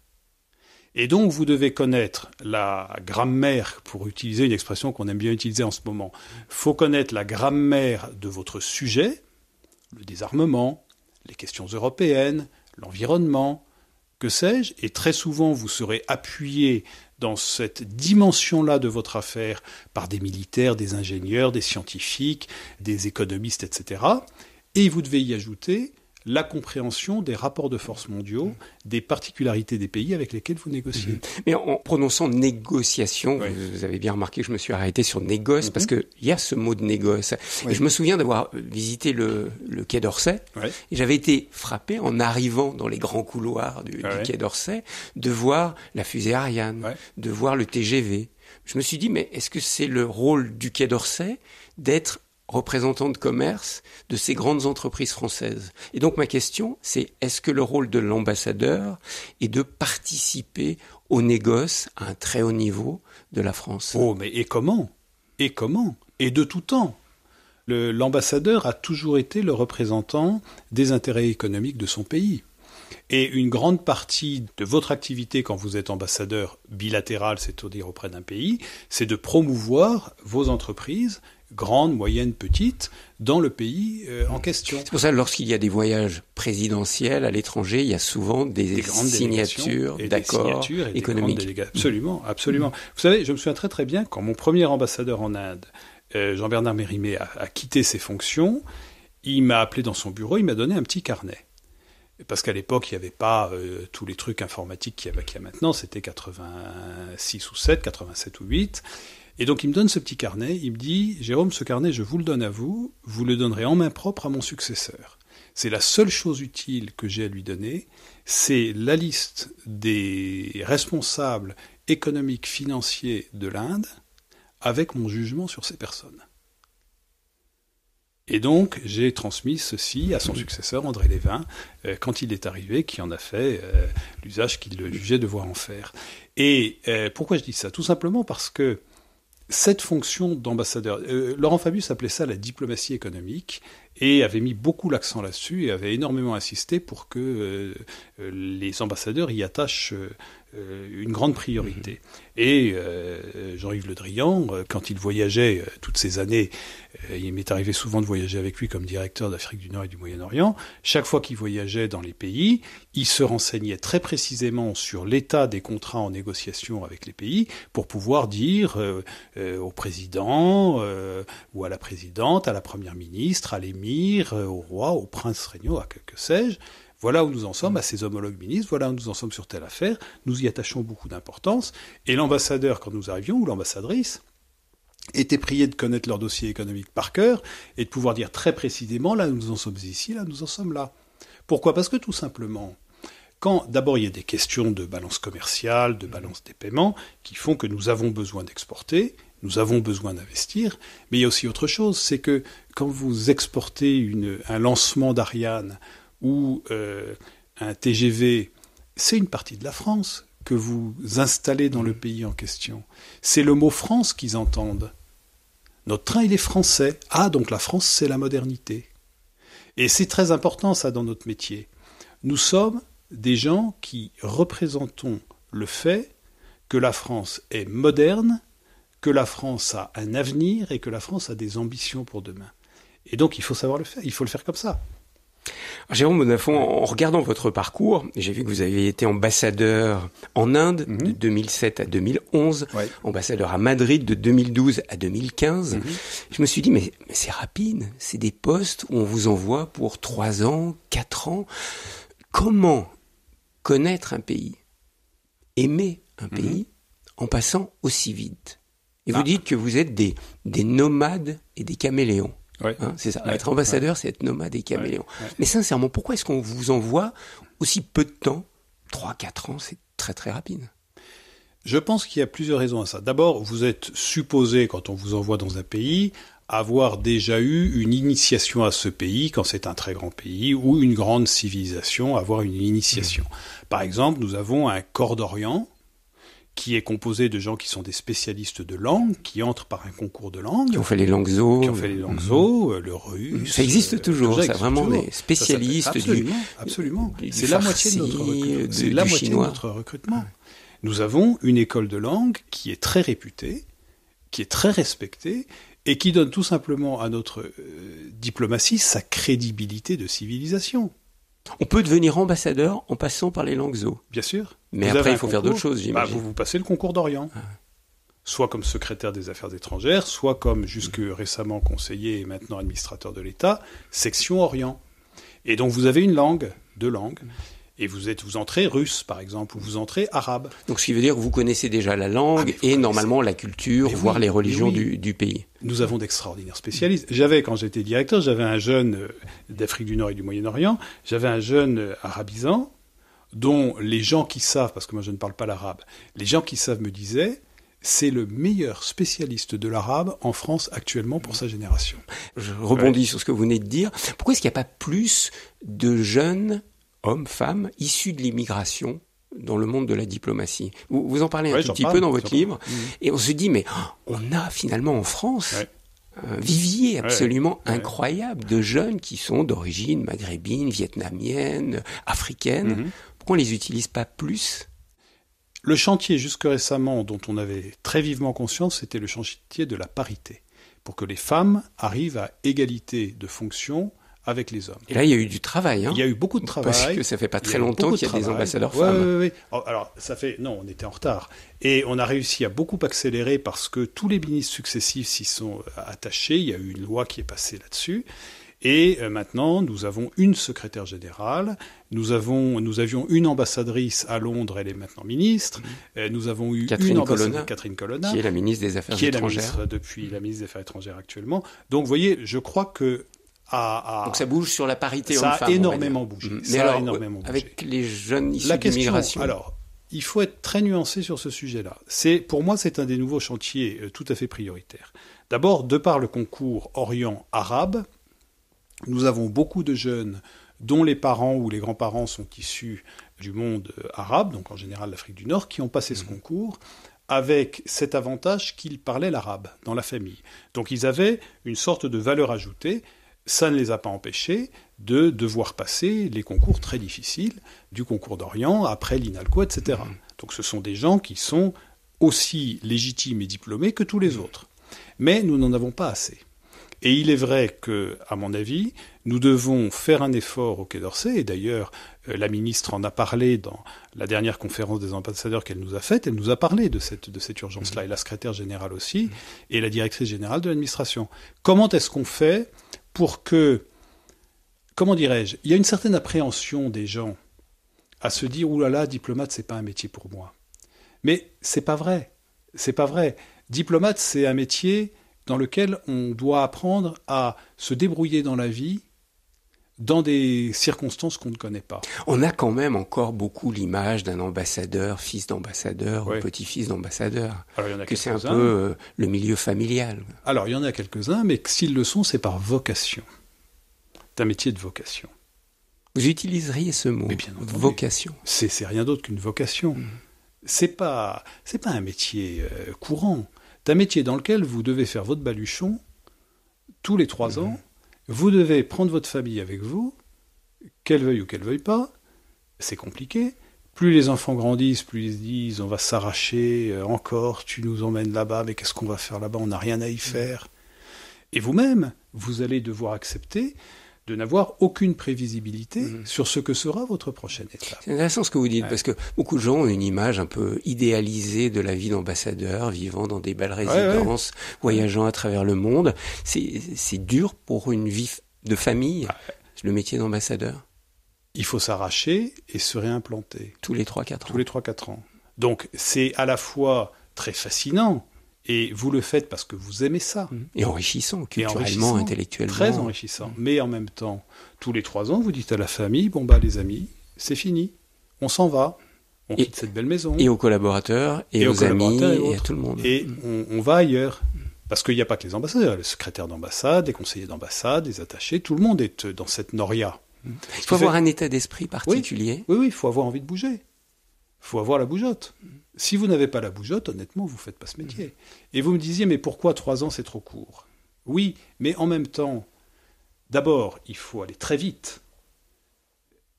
Et donc vous devez connaître la grammaire, pour utiliser une expression qu'on aime bien utiliser en ce moment. Il faut connaître la grammaire de votre sujet, le désarmement, les questions européennes, l'environnement, que sais-je, et très souvent vous serez appuyé dans cette dimension-là de votre affaire par des militaires, des ingénieurs, des scientifiques, des économistes, etc. Et vous devez y ajouter la compréhension des rapports de force mondiaux, des particularités des pays avec lesquels vous négociez. Mais en prononçant négociation, oui. Vous avez bien remarqué que je me suis arrêté sur négoce, parce qu'il y a ce mot de négoce. Oui. Et je me souviens d'avoir visité le Quai d'Orsay, et j'avais été frappé en arrivant dans les grands couloirs du Quai d'Orsay, de voir la fusée Ariane, de voir le TGV. Je me suis dit, mais est-ce que c'est le rôle du Quai d'Orsay d'être représentant de commerce de ces grandes entreprises françaises? Et donc ma question, c'est est-ce que le rôle de l'ambassadeur est de participer au négoce à un très haut niveau de la France? Oh, mais et comment? Et comment? Et de tout temps. L'ambassadeur a toujours été le représentant des intérêts économiques de son pays. Et une grande partie de votre activité quand vous êtes ambassadeur bilatéral, c'est-à-dire auprès d'un pays, c'est de promouvoir vos entreprises, grandes, moyennes, petites, dans le pays en question. C'est pour ça que lorsqu'il y a des voyages présidentiels à l'étranger, il y a souvent des signatures d'accords économiques. Absolument, absolument. Vous savez, je me souviens très très bien, quand mon premier ambassadeur en Inde, Jean-Bernard Mérimée, a quitté ses fonctions, il m'a appelé dans son bureau, il m'a donné un petit carnet. Parce qu'à l'époque, il n'y avait pas tous les trucs informatiques qu'il y a maintenant, c'était 86 ou 7, 87 ou 8. Et donc il me donne ce petit carnet, il me dit « Jérôme, ce carnet, je vous le donne à vous, vous le donnerez en main propre à mon successeur. C'est la seule chose utile que j'ai à lui donner, c'est la liste des responsables économiques, financiers de l'Inde, avec mon jugement sur ces personnes. » Et donc, j'ai transmis ceci à son successeur, André Lévin, quand il est arrivé, qui en a fait l'usage qu'il jugeait devoir en faire. Et pourquoi je dis ça? Tout simplement parce que cette fonction d'ambassadeur, Laurent Fabius appelait ça la diplomatie économique, et avait mis beaucoup l'accent là-dessus, et avait énormément insisté pour que les ambassadeurs y attachent une grande priorité. Et Jean-Yves Le Drian, quand il voyageait toutes ces années, il m'est arrivé souvent de voyager avec lui comme directeur d'Afrique du Nord et du Moyen-Orient, chaque fois qu'il voyageait dans les pays, il se renseignait très précisément sur l'état des contrats en négociation avec les pays pour pouvoir dire au président ou à la présidente, à la première ministre, à l'émir, au roi, au prince régnant, à que sais-je, voilà où nous en sommes, à ses homologues ministres, voilà où nous en sommes sur telle affaire, nous y attachons beaucoup d'importance, et l'ambassadeur, quand nous arrivions, ou l'ambassadrice, était prié de connaître leur dossier économique par cœur, et de pouvoir dire très précisément, là nous en sommes ici, là nous en sommes là. Pourquoi? Parce que tout simplement, quand d'abord il y a des questions de balance commerciale, de balance des paiements, qui font que nous avons besoin d'exporter, nous avons besoin d'investir, mais il y a aussi autre chose, c'est que quand vous exportez un lancement d'Ariane, ou un TGV, c'est une partie de la France que vous installez dans le pays en question. C'est le mot France qu'ils entendent. Notre train, il est français. Ah, donc la France, c'est la modernité. Et c'est très important, ça, dans notre métier. Nous sommes des gens qui représentons le fait que la France est moderne, que la France a un avenir et que la France a des ambitions pour demain. Et donc, il faut savoir le faire. Il faut le faire comme ça. Jérôme Bonnafont, en regardant votre parcours, j'ai vu que vous avez été ambassadeur en Inde de 2007 à 2011, ambassadeur à Madrid de 2012 à 2015. Je me suis dit, mais c'est rapide, c'est des postes où on vous envoie pour 3 ans, 4 ans. Comment connaître un pays, aimer un pays, en passant aussi vite? Et vous dites que vous êtes des nomades et des caméléons. C'est ça. Être ambassadeur, c'est être nomade et caméléon. Mais sincèrement, pourquoi est-ce qu'on vous envoie aussi peu de temps? 3-4 ans, c'est très très rapide. Je pense qu'il y a plusieurs raisons à ça. D'abord, vous êtes supposé, quand on vous envoie dans un pays, avoir déjà eu une initiation à ce pays, quand c'est un très grand pays, ou une grande civilisation, avoir une initiation. Par exemple, nous avons un corps d'Orient, qui est composé de gens qui sont des spécialistes de langue, qui entrent par un concours de langue. Qui ont fait les langues zo. Le russe. Ça existe toujours, ça, vraiment des spécialistes absolument. du C'est la moitié de notre recrutement. C'est la moitié de notre recrutement. Nous avons une école de langue qui est très réputée, qui est très respectée, et qui donne tout simplement à notre diplomatie sa crédibilité de civilisation. On peut devenir ambassadeur en passant par les langues zo. Bien sûr. Mais après, il faut faire d'autres choses, j'imagine. Vous passez le concours d'Orient. Soit comme secrétaire des affaires étrangères, soit comme jusque récemment conseiller et maintenant administrateur de l'État, section Orient. Et donc vous avez une langue, 2 langues, et vous entrez russe, par exemple, ou vous entrez arabe. Donc ce qui veut dire que vous connaissez déjà la langue et normalement la culture, voire les religions du pays. Nous avons d'extraordinaires spécialistes. Quand j'étais directeur, j'avais un jeune d'Afrique du Nord et du Moyen-Orient, j'avais un jeune arabisant, dont les gens qui savent, parce que moi je ne parle pas l'arabe, les gens qui savent me disaient, c'est le meilleur spécialiste de l'arabe en France actuellement pour sa génération. Je rebondis sur ce que vous venez de dire. Pourquoi est-ce qu'il n'y a pas plus de jeunes hommes, femmes, issus de l'immigration dans le monde de la diplomatie? Vous en parlez un tout petit peu dans votre livre, et on se dit, mais on a finalement en France un vivier absolument incroyable de jeunes qui sont d'origine maghrébine, vietnamienne, africaine. Pourquoi on ne les utilise pas plus? Le chantier, jusque récemment, dont on avait très vivement conscience, c'était le chantier de la parité, pour que les femmes arrivent à égalité de fonctions avec les hommes. Et là, il y a eu du travail. Il y a eu beaucoup de travail. Parce que ça fait pas très longtemps qu'il y a des ambassadeurs femmes. Oui. Alors, non, on était en retard. Et on a réussi à beaucoup accélérer parce que tous les ministres successifs s'y sont attachés. Il y a eu une loi qui est passée là-dessus. Et maintenant, nous avons une secrétaire générale, nous avions une ambassadrice à Londres, elle est maintenant ministre, nous avons eu une ambassadrice, Catherine Colonna, qui est la ministre des Affaires étrangères. Depuis la ministre des Affaires étrangères actuellement. Donc, vous voyez, je crois que donc ça bouge sur la parité homme-femme. Ça a énormément bougé. Mais alors, avec les jeunes issus de l'immigration. Alors, il faut être très nuancé sur ce sujet-là. Pour moi, c'est un des nouveaux chantiers tout à fait prioritaires. D'abord, de par le concours Orient-Arabe, nous avons beaucoup de jeunes dont les parents ou les grands-parents sont issus du monde arabe, donc en général l'Afrique du Nord, qui ont passé ce concours avec cet avantage qu'ils parlaient l'arabe dans la famille. Donc ils avaient une sorte de valeur ajoutée. Ça ne les a pas empêchés de devoir passer les concours très difficiles du concours d'Orient, après l'INALCO, etc. Donc ce sont des gens qui sont aussi légitimes et diplômés que tous les autres. Mais nous n'en avons pas assez. Et il est vrai que, à mon avis, nous devons faire un effort au Quai d'Orsay, et d'ailleurs, la ministre en a parlé dans la dernière conférence des ambassadeurs qu'elle nous a faite, elle nous a parlé de cette urgence-là, et la secrétaire générale aussi, et la directrice générale de l'administration. Comment est-ce qu'on fait pour que, comment dirais-je, il y a une certaine appréhension des gens à se dire « Ouh là là, diplomate, c'est pas un métier pour moi ». Mais c'est pas vrai. C'est pas vrai. Diplomate, c'est un métier dans lequel on doit apprendre à se débrouiller dans la vie dans des circonstances qu'on ne connaît pas. On a quand même encore beaucoup l'image d'un ambassadeur, fils d'ambassadeur ou petit-fils d'ambassadeur. Alors, il y en a que c'est un peu le milieu familial. Alors, il y en a quelques-uns, mais s'ils le sont, c'est par vocation. C'est un métier de vocation. Vous utiliseriez ce mot, vocation. C'est rien d'autre qu'une vocation. C'est pas un métier courant. C'est un métier dans lequel vous devez faire votre baluchon tous les 3 ans. Vous devez prendre votre famille avec vous, qu'elle veuille ou qu'elle veuille pas. C'est compliqué. Plus les enfants grandissent, plus ils se disent on va s'arracher encore, tu nous emmènes là-bas, mais qu'est-ce qu'on va faire là-bas, on n'a rien à y faire. Et vous-même, vous allez devoir accepter de n'avoir aucune prévisibilité sur ce que sera votre prochaine étape. C'est intéressant ce que vous dites, parce que beaucoup de gens ont une image un peu idéalisée de la vie d'ambassadeur, vivant dans des belles résidences, voyageant à travers le monde. C'est dur pour une vie de famille, le métier d'ambassadeur. Il faut s'arracher et se réimplanter. Tous les 3-4 ans. Tous les 3-4 ans. Donc c'est à la fois très fascinant, et vous le faites parce que vous aimez ça. Et enrichissant, culturellement, intellectuellement. Très enrichissant. Mais en même temps, tous les 3 ans, vous dites à la famille, les amis, c'est fini. On s'en va. On quitte cette belle maison. Et aux collaborateurs, et aux amis, et à tout le monde. Et on va ailleurs. Parce qu'il n'y a pas que les ambassadeurs. Les secrétaires d'ambassade, les conseillers d'ambassade, les attachés, tout le monde est dans cette noria. Il faut avoir un état d'esprit particulier. Oui, il faut avoir envie de bouger. Il faut avoir la bougeotte. Si vous n'avez pas la bougeotte, honnêtement, vous ne faites pas ce métier. Et vous me disiez, mais pourquoi 3 ans, c'est trop court? Oui, mais en même temps, d'abord, il faut aller très vite.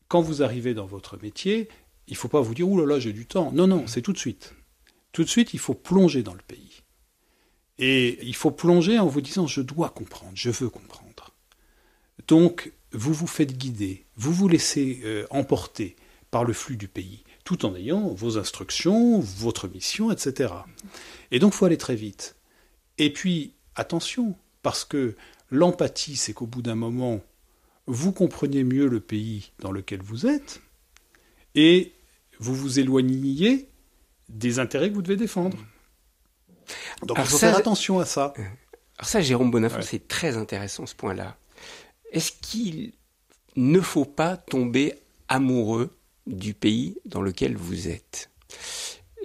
Quand vous arrivez dans votre métier, il ne faut pas vous dire, ouh là là, j'ai du temps. Non, c'est tout de suite. Tout de suite, il faut plonger dans le pays. Et il faut plonger en vous disant, je dois comprendre, je veux comprendre. Donc, vous vous faites guider, vous vous laissez emporter par le flux du pays, tout en ayant vos instructions, votre mission, etc. Et donc, il faut aller très vite. Et puis, attention, parce que l'empathie, c'est qu'au bout d'un moment, vous comprenez mieux le pays dans lequel vous êtes, et vous vous éloignez des intérêts que vous devez défendre. Donc, il faut faire attention à ça. Alors ça, Jérôme Bonnafont, c'est très intéressant, ce point-là. Est-ce qu'il ne faut pas tomber amoureux du pays dans lequel vous êtes?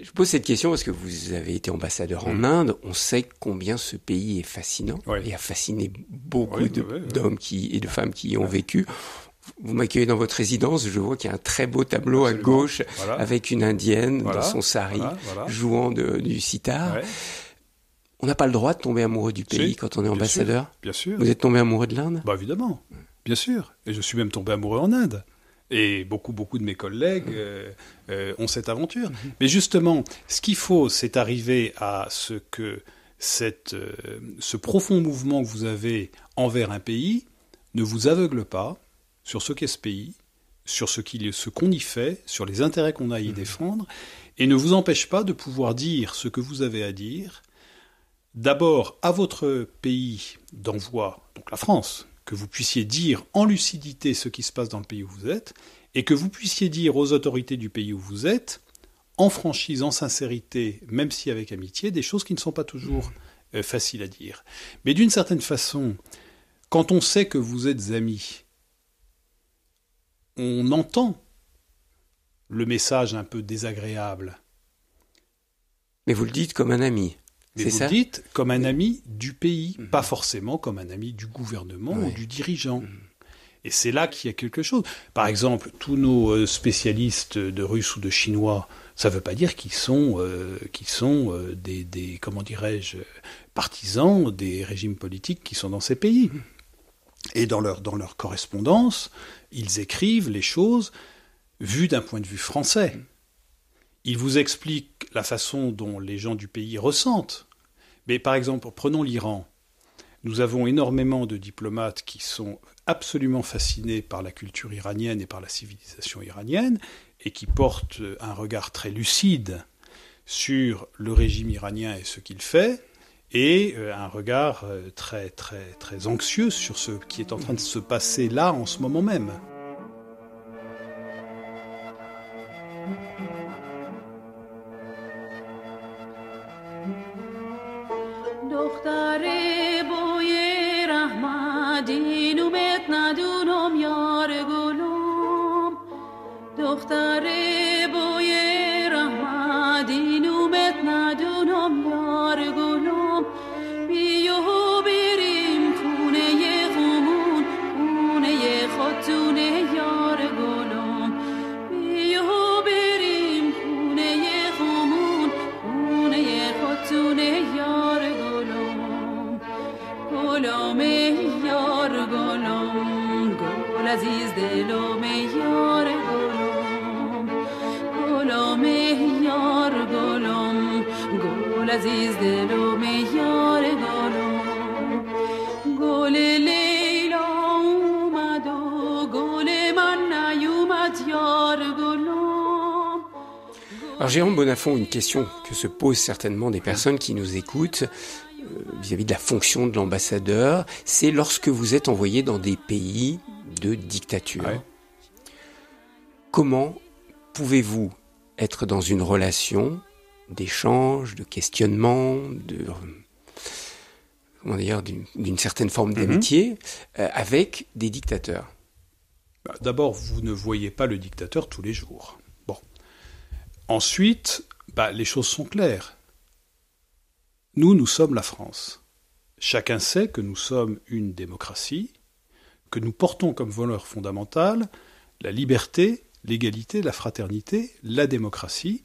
Je pose cette question parce que vous avez été ambassadeur en Inde. On sait combien ce pays est fascinant et a fasciné beaucoup d'hommes et de femmes qui y ont vécu. Vous m'accueillez dans votre résidence, je vois qu'il y a un très beau tableau à gauche avec une indienne dans son sari jouant du sitar. On n'a pas le droit de tomber amoureux du pays quand on est ambassadeur. Bien sûr. Vous êtes tombé amoureux de l'Inde? Évidemment, bien sûr. Et je suis même tombé amoureux en Inde. Et beaucoup de mes collègues ont cette aventure. Mais justement, ce qu'il faut, c'est arriver à ce que ce profond mouvement que vous avez envers un pays ne vous aveugle pas sur ce qu'est ce pays, sur ce qu'on y fait, sur les intérêts qu'on a à y défendre, et ne vous empêche pas de pouvoir dire ce que vous avez à dire, d'abord à votre pays d'envoi, donc la France, que vous puissiez dire en lucidité ce qui se passe dans le pays où vous êtes, et que vous puissiez dire aux autorités du pays où vous êtes, en franchise, en sincérité, même si avec amitié, des choses qui ne sont pas toujours faciles à dire. Mais d'une certaine façon, quand on sait que vous êtes amis, on entend le message un peu désagréable. Mais vous le dites comme un ami. Mais vous le dites comme un ami du pays, pas forcément comme un ami du gouvernement ou du dirigeant. Et c'est là qu'il y a quelque chose. Par exemple, tous nos spécialistes de russe ou de chinois, ça ne veut pas dire qu'ils sont des comment dirais-je, partisans des régimes politiques qui sont dans ces pays. Et dans leur correspondance, ils écrivent les choses vues d'un point de vue français. Ils vous expliquent la façon dont les gens du pays ressentent. Mais par exemple, prenons l'Iran. Nous avons énormément de diplomates qui sont absolument fascinés par la culture iranienne et par la civilisation iranienne et qui portent un regard très lucide sur le régime iranien et ce qu'il fait, et un regard très, très, très anxieux sur ce qui est en train de se passer là en ce moment même. Alors Jérôme Bonnafont, une question que se posent certainement des personnes qui nous écoutent vis-à-vis de la fonction de l'ambassadeur, c'est lorsque vous êtes envoyé dans des pays de dictature. Ouais. Comment pouvez-vous être dans une relation d'échange, de questionnement, d'une certaine forme d'amitié avec des dictateurs? D'abord, vous ne voyez pas le dictateur tous les jours. Bon. Ensuite, les choses sont claires. Nous sommes la France. Chacun sait que nous sommes une démocratie, que nous portons comme valeur fondamentale la liberté, l'égalité, la fraternité, la démocratie,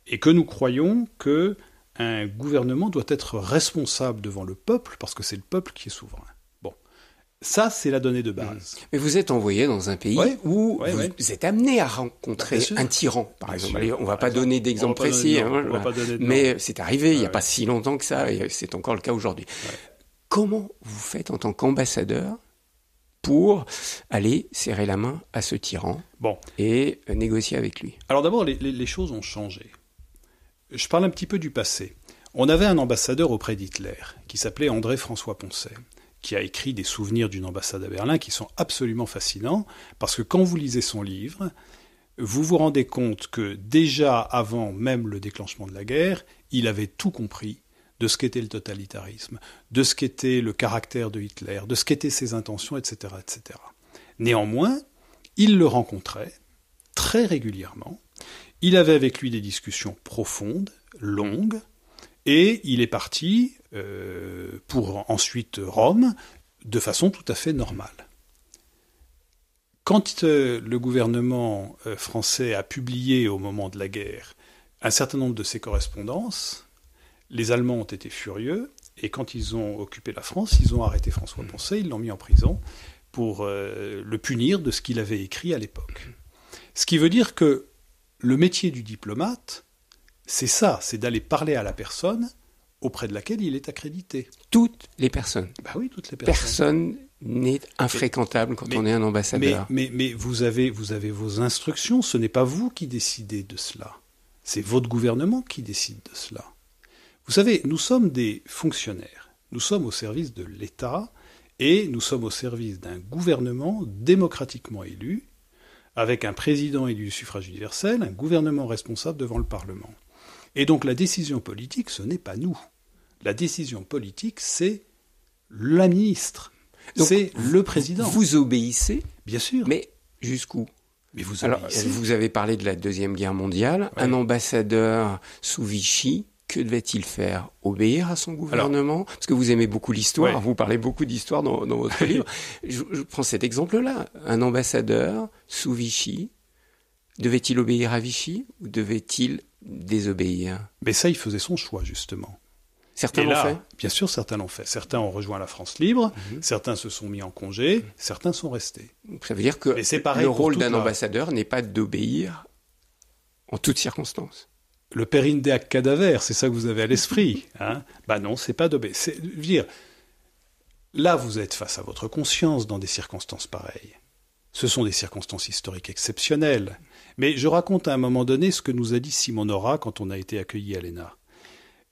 et que nous croyons qu'un gouvernement doit être responsable devant le peuple, parce que c'est le peuple qui est souverain. Bon, ça, c'est la donnée de base. Mais vous êtes envoyé dans un pays où vous êtes amené à rencontrer un tyran, par exemple. Allez, on ne va pas donner d'exemple précis, mais c'est arrivé il n'y a pas si longtemps que ça, et c'est encore le cas aujourd'hui. Ouais. Comment vous faites en tant qu'ambassadeur pour aller serrer la main à ce tyran et négocier avec lui? Alors d'abord, les choses ont changé. Je parle un petit peu du passé. On avait un ambassadeur auprès d'Hitler qui s'appelait André-François Poncet, qui a écrit des souvenirs d'une ambassade à Berlin qui sont absolument fascinants, parce que quand vous lisez son livre, vous vous rendez compte que déjà avant même le déclenchement de la guerre, il avait tout compris de ce qu'était le totalitarisme, de ce qu'était le caractère de Hitler, de ce qu'étaient ses intentions, etc., etc. Néanmoins, il le rencontrait très régulièrement. Il avait avec lui des discussions profondes, longues, et il est parti pour ensuite Rome de façon tout à fait normale. Quand le gouvernement français a publié au moment de la guerre un certain nombre de ses correspondances, les Allemands ont été furieux, et quand ils ont occupé la France, ils ont arrêté François Poncet, ils l'ont mis en prison pour le punir de ce qu'il avait écrit à l'époque. Ce qui veut dire que le métier du diplomate, c'est ça, c'est d'aller parler à la personne auprès de laquelle il est accrédité. Toutes les personnes. Oui, toutes les personnes. Personne n'est infréquentable quand on est un ambassadeur. Mais vous avez vos instructions, ce n'est pas vous qui décidez de cela. C'est votre gouvernement qui décide de cela. Vous savez, nous sommes des fonctionnaires. Nous sommes au service de l'État et nous sommes au service d'un gouvernement démocratiquement élu, avec un président élu du suffrage universel, un gouvernement responsable devant le Parlement. Et donc la décision politique, ce n'est pas nous. La décision politique, c'est la ministre. Donc, c'est le président. Vous obéissez, bien sûr. Mais jusqu'où? Mais vous obéissez. Alors, vous avez parlé de la Deuxième Guerre mondiale. Ouais. Un ambassadeur sous Vichy, que devait-il faire? Obéir à son gouvernement? Parce que vous aimez beaucoup l'histoire, vous parlez beaucoup d'histoire dans votre livre. Je prends cet exemple-là. Un ambassadeur sous Vichy, devait-il obéir à Vichy ou devait-il désobéir? Mais ça, il faisait son choix, justement. Certains l'ont fait? Bien sûr, certains l'ont fait. Certains ont rejoint la France libre, certains se sont mis en congé, certains sont restés. Ça veut dire que le rôle d'un ambassadeur n'est pas d'obéir en toutes circonstances. Le perindeac cadaver, c'est ça que vous avez à l'esprit. Non, c'est pas d'obéir. Là, vous êtes face à votre conscience dans des circonstances pareilles. Ce sont des circonstances historiques exceptionnelles. Mais je raconte à un moment donné ce que nous a dit Simon Nora quand on a été accueillis à l'ENA.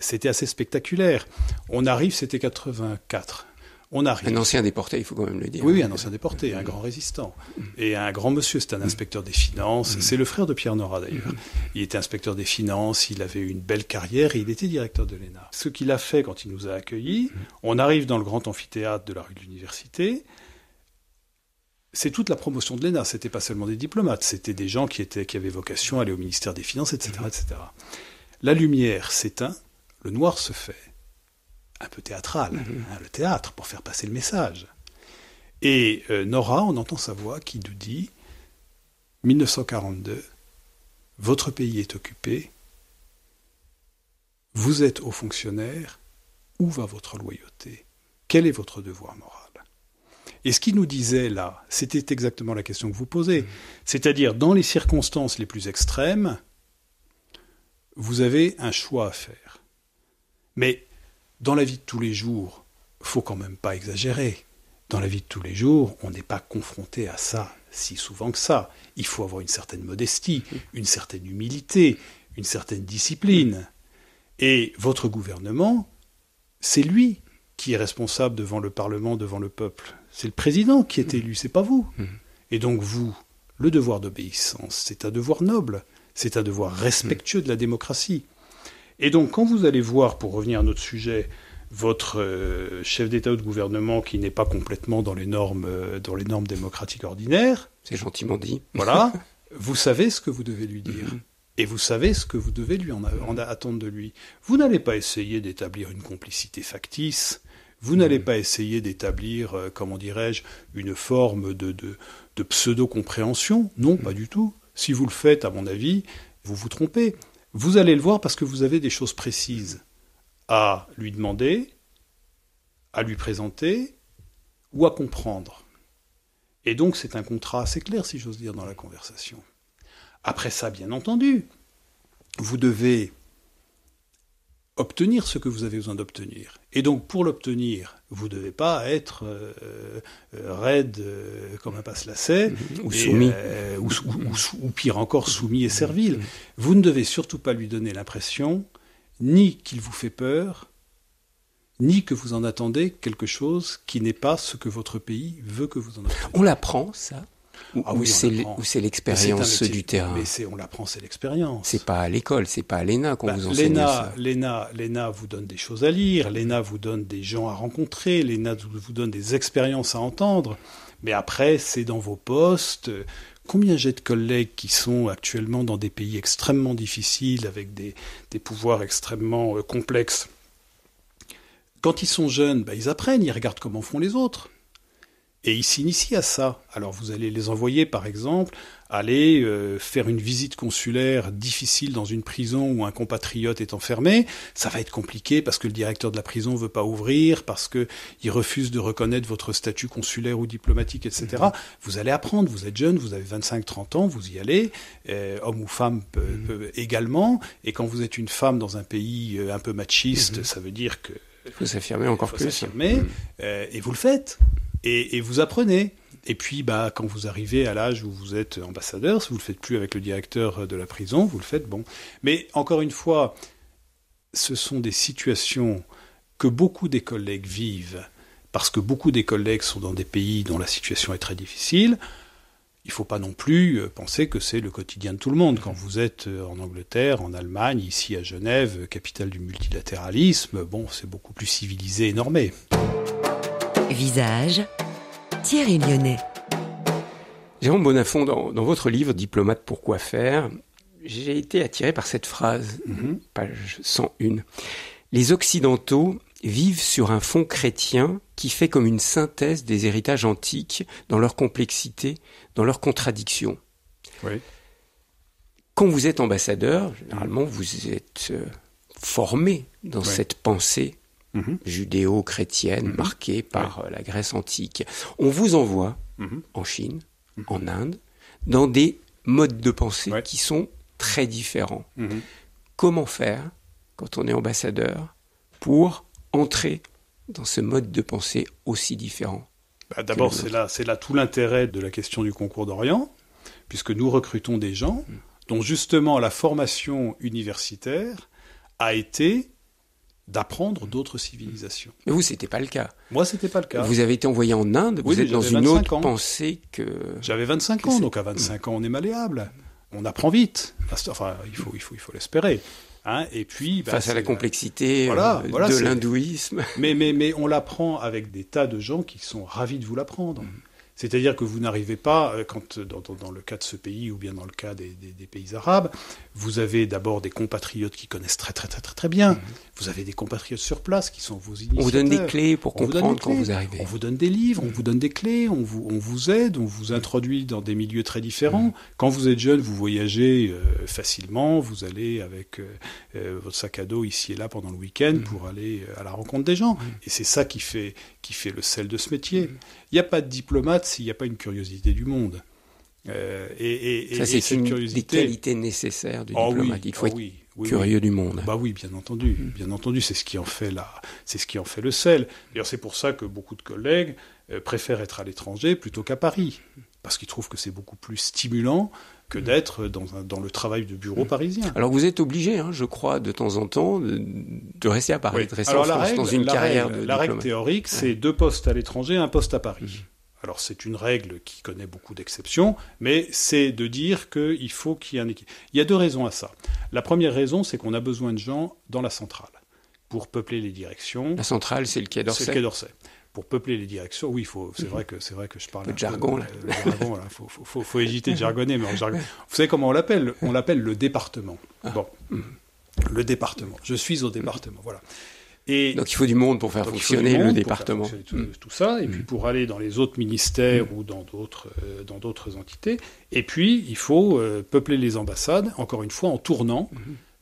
C'était assez spectaculaire. On arrive, c'était 84. On arrive. Un ancien déporté, il faut quand même le dire. Oui, un ancien déporté, un grand résistant. Et un grand monsieur, c'est un inspecteur des finances. C'est le frère de Pierre Nora, d'ailleurs. Il était inspecteur des finances, il avait eu une belle carrière et il était directeur de l'ENA. Ce qu'il a fait quand il nous a accueillis, on arrive dans le grand amphithéâtre de la rue de l'Université. C'est toute la promotion de l'ENA. C'était pas seulement des diplomates, c'était des gens qui avaient vocation à aller au ministère des Finances, etc., etc. La lumière s'éteint, le noir se fait. Un peu théâtral, le théâtre, pour faire passer le message. Et Nora, on entend sa voix qui nous dit « 1942, votre pays est occupé, vous êtes haut fonctionnaire, où va votre loyauté? Quel est votre devoir moral ?» Et ce qu'il nous disait là, c'était exactement la question que vous posez. C'est-à-dire, dans les circonstances les plus extrêmes, vous avez un choix à faire. Mais dans la vie de tous les jours, faut quand même pas exagérer. Dans la vie de tous les jours, on n'est pas confronté à ça si souvent que ça. Il faut avoir une certaine modestie, une certaine humilité, une certaine discipline. Et votre gouvernement, c'est lui qui est responsable devant le Parlement, devant le peuple. C'est le président qui est élu, c'est pas vous. Et donc vous, le devoir d'obéissance, c'est un devoir noble, c'est un devoir respectueux de la démocratie. Et donc quand vous allez voir, pour revenir à notre sujet, votre chef d'État ou de gouvernement qui n'est pas complètement dans les normes démocratiques ordinaires, c'est gentiment dit. Voilà, vous savez ce que vous devez lui dire. Et vous savez ce que vous devez lui en attendre de lui. Vous n'allez pas essayer d'établir une complicité factice. Vous n'allez pas essayer d'établir, comment dirais-je, une forme de pseudo-compréhension. Non, pas du tout. Si vous le faites, à mon avis, vous vous trompez. Vous allez le voir parce que vous avez des choses précises à lui demander, à lui présenter ou à comprendre. Et donc c'est un contrat assez clair, si j'ose dire, dans la conversation. Après ça, bien entendu, vous devez obtenir ce que vous avez besoin d'obtenir. Et donc, pour l'obtenir, vous ne devez pas être raide comme un passe-lacet, ou soumis. Ou pire encore, soumis et servile. Vous ne devez surtout pas lui donner l'impression ni qu'il vous fait peur, ni que vous en attendez quelque chose qui n'est pas ce que votre pays veut que vous en attendez. On l'apprend, ça ? Ou c'est l'expérience du terrain? Mais on l'apprend, c'est l'expérience. C'est pas à l'école, c'est pas à l'ENA qu'on vous enseigne ça. L'ENA vous donne des choses à lire, l'ENA vous donne des gens à rencontrer, l'ENA vous donne des expériences à entendre. Mais après, c'est dans vos postes. Combien j'ai de collègues qui sont actuellement dans des pays extrêmement difficiles, avec des pouvoirs extrêmement complexes. Quand ils sont jeunes, ils apprennent, ils regardent comment font les autres. Et ils s'initient à ça. Alors vous allez les envoyer, par exemple, aller faire une visite consulaire difficile dans une prison où un compatriote est enfermé. Ça va être compliqué parce que le directeur de la prison ne veut pas ouvrir, parce qu'il refuse de reconnaître votre statut consulaire ou diplomatique, etc. Vous allez apprendre, vous êtes jeune, vous avez 25-30 ans, vous y allez, homme ou femme également. Et quand vous êtes une femme dans un pays un peu machiste, ça veut dire que... Il faut s'affirmer encore plus. Et vous le faites. Et vous apprenez. Et puis, quand vous arrivez à l'âge où vous êtes ambassadeur, si vous ne le faites plus avec le directeur de la prison, vous le faites, bon. Mais encore une fois, ce sont des situations que beaucoup des collègues vivent, parce que beaucoup des collègues sont dans des pays dont la situation est très difficile. Il ne faut pas non plus penser que c'est le quotidien de tout le monde. Quand vous êtes en Angleterre, en Allemagne, ici à Genève, capitale du multilatéralisme, c'est beaucoup plus civilisé et normé. Visage, Thierry Lyonnais. Jérôme Bonnafont, dans votre livre « Diplomate, pourquoi faire ?», j'ai été attiré par cette phrase, page 101. « Les Occidentaux vivent sur un fond chrétien qui fait comme une synthèse des héritages antiques dans leur complexité, dans leurs contradictions. » Oui. Quand vous êtes ambassadeur, généralement, vous êtes formé dans cette pensée judéo-chrétienne marquée par la Grèce antique. On vous envoie en Chine, en Inde, dans des modes de pensée qui sont très différents. Comment faire, quand on est ambassadeur, pour entrer dans ce mode de pensée aussi différent? D'abord, c'est là tout l'intérêt de la question du concours d'Orient, puisque nous recrutons des gens dont justement la formation universitaire a été d'apprendre d'autres civilisations. Mais vous, c'était pas le cas. Moi, c'était pas le cas. Vous avez été envoyé en Inde, vous êtes dans une autre pensée que... J'avais 25 ans, donc à 25 ans, on est malléable. On apprend vite. Enfin, il faut l'espérer. Et puis, face à la complexité de l'hindouisme. Mais on l'apprend avec des tas de gens qui sont ravis de vous l'apprendre. C'est-à-dire que vous n'arrivez pas, dans le cas de ce pays ou bien dans le cas des pays arabes, vous avez d'abord des compatriotes qui connaissent très très très très très bien. Vous avez des compatriotes sur place qui sont vos initiateurs. On vous donne des clés pour comprendre quand vous arrivez. On vous donne des livres, on vous donne des clés, on vous aide, on vous introduit dans des milieux très différents. Quand vous êtes jeune, vous voyagez facilement, vous allez avec votre sac à dos ici et là pendant le week-end pour aller à la rencontre des gens. Et c'est ça qui fait le sel de ce métier. Il n'y a pas de diplomate s'il n'y a pas une curiosité du monde. Ça, c'est une des qualités nécessaires du diplomate. Il faut être curieux du monde. Oui, bien entendu. Bien entendu, c'est ce qui en fait le sel. D'ailleurs, c'est pour ça que beaucoup de collègues préfèrent être à l'étranger plutôt qu'à Paris. Parce qu'ils trouvent que c'est beaucoup plus stimulant que d'être dans le travail de bureau parisien. Alors vous êtes obligé, je crois, de temps en temps, de rester à Paris, de rester en France dans une carrière de diplomate. La règle théorique, c'est 2 postes à l'étranger, 1 poste à Paris. Alors c'est une règle qui connaît beaucoup d'exceptions, mais c'est de dire qu'il faut qu'il y ait un équilibre. Il y a 2 raisons à ça. La première raison, c'est qu'on a besoin de gens dans la centrale pour peupler les directions. La centrale, c'est le Quai d'Orsay. C'est le Quai d'Orsay. Pour peupler les directions, oui, c'est vrai que je parle un peu de jargon. Le jargon, là, faut éviter de jargonner, mais vous savez comment on l'appelle ? On l'appelle le département. Bon, le département. Je suis au département, voilà. Et donc il faut du monde pour faire fonctionner le département. Faire fonctionner tout ça, et puis pour aller dans les autres ministères ou dans d'autres entités. Et puis il faut peupler les ambassades, encore une fois, en tournant,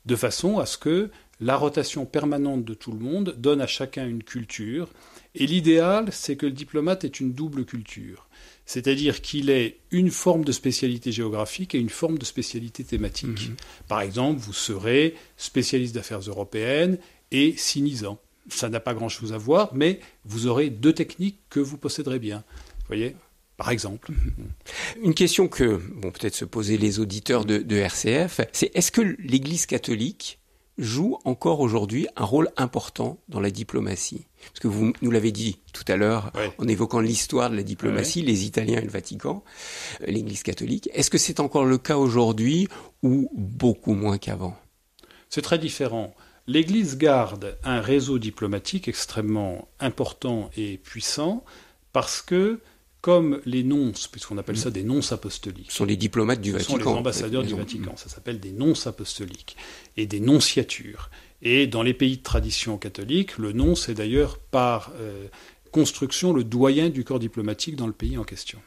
de façon à ce que la rotation permanente de tout le monde donne à chacun une culture. Et l'idéal, c'est que le diplomate ait une double culture. C'est-à-dire qu'il ait une forme de spécialité géographique et une forme de spécialité thématique. Par exemple, vous serez spécialiste d'affaires européennes et sinisant. Ça n'a pas grand-chose à voir, mais vous aurez 2 techniques que vous posséderez bien. Vous voyez ? Par exemple. Une question que vont peut-être se poser les auditeurs de RCF, c'est est-ce que l'Église catholique joue encore aujourd'hui un rôle important dans la diplomatie ? Parce que vous nous l'avez dit tout à l'heure, en évoquant l'histoire de la diplomatie, les Italiens et le Vatican, l'Église catholique. Est-ce que c'est encore le cas aujourd'hui ou beaucoup moins qu'avant ? C'est très différent. L'Église garde un réseau diplomatique extrêmement important et puissant parce que, comme les nonces, puisqu'on appelle ça des nonces apostoliques. Ce sont les diplomates du Vatican. Ce sont les ambassadeurs du Vatican. Ça s'appelle des nonces apostoliques et des nonciatures. Et dans les pays de tradition catholique, le nonce est d'ailleurs par construction le doyen du corps diplomatique dans le pays en question,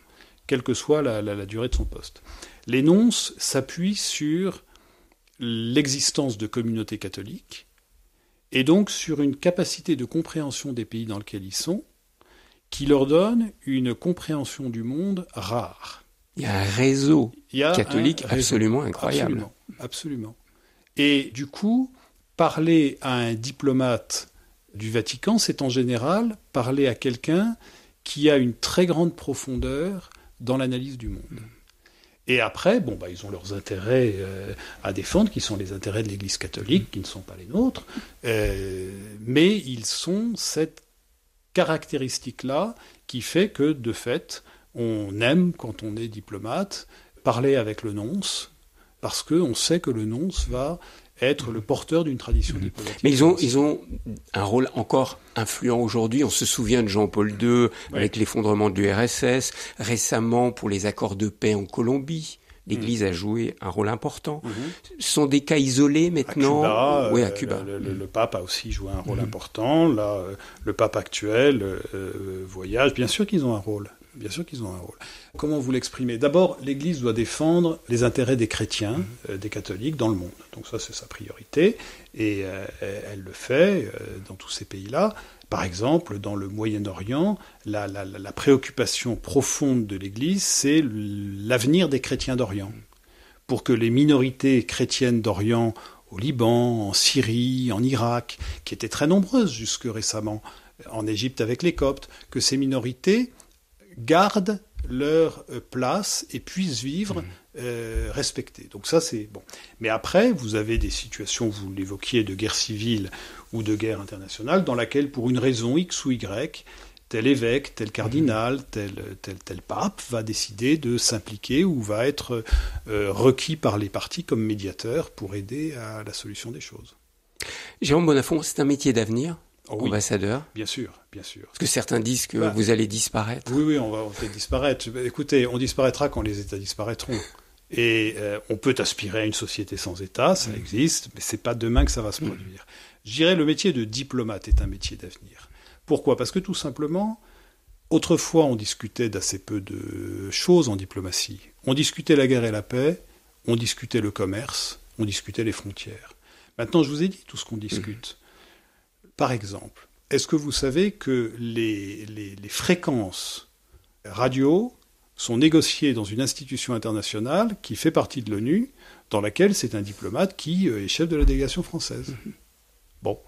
quelle que soit la durée de son poste. Les nonces s'appuient sur l'existence de communautés catholiques et donc sur une capacité de compréhension des pays dans lesquels ils sont, qui leur donne une compréhension du monde rare. Il y a un réseau catholique absolument incroyable. Absolument. Et du coup, parler à un diplomate du Vatican, c'est en général parler à quelqu'un qui a une très grande profondeur dans l'analyse du monde. Et après, ils ont leurs intérêts à défendre, qui sont les intérêts de l'Église catholique, qui ne sont pas les nôtres, mais ils sont cette caractéristique-là qui fait que, de fait, on aime, quand on est diplomate, parler avec le nonce, parce qu'on sait que le nonce va être le porteur d'une tradition diplomatique. Mais ils ont un rôle encore influent aujourd'hui. On se souvient de Jean-Paul II avec l'effondrement de l'URSS. Récemment, pour les accords de paix en Colombie, l'Église a joué un rôle important. Ce sont des cas isolés maintenant. À Cuba, le pape a aussi joué un rôle important. Là, le pape actuel voyage. Bien sûr qu'ils ont un rôle. Bien sûr qu'ils ont un rôle. Comment vous l'exprimez ? D'abord, l'Église doit défendre les intérêts des chrétiens, des catholiques dans le monde. Donc ça, c'est sa priorité. Et elle le fait dans tous ces pays-là. Par exemple, dans le Moyen-Orient, la préoccupation profonde de l'Église, c'est l'avenir des chrétiens d'Orient. Pour que les minorités chrétiennes d'Orient, au Liban, en Syrie, en Irak, qui étaient très nombreuses jusque récemment, en Égypte avec les Coptes, que ces minorités gardent leur place et puissent vivre respectées. Donc ça, c'est bon. Mais après, vous avez des situations, vous l'évoquiez, de guerre civile ou de guerre internationale, dans laquelle, pour une raison X ou Y, tel évêque, tel cardinal, tel pape va décider de s'impliquer ou va être requis par les partis comme médiateur pour aider à la solution des choses. Jérôme Bonnafont, c'est un métier d'avenir ? Ambassadeur. Bien sûr, bien sûr. Parce que certains disent que vous allez disparaître. Oui, on va disparaître. Écoutez, on disparaîtra quand les États disparaîtront. Et on peut aspirer à une société sans État, ça existe, mais c'est pas demain que ça va se produire. Je dirais le métier de diplomate est un métier d'avenir. Pourquoi ? Parce que tout simplement, autrefois on discutait d'assez peu de choses en diplomatie. On discutait la guerre et la paix, on discutait le commerce, on discutait les frontières. Maintenant, je vous ai dit tout ce qu'on discute. Par exemple, est-ce que vous savez que les fréquences radio sont négociées dans une institution internationale qui fait partie de l'ONU, dans laquelle c'est un diplomate qui est chef de la délégation française ? Bon.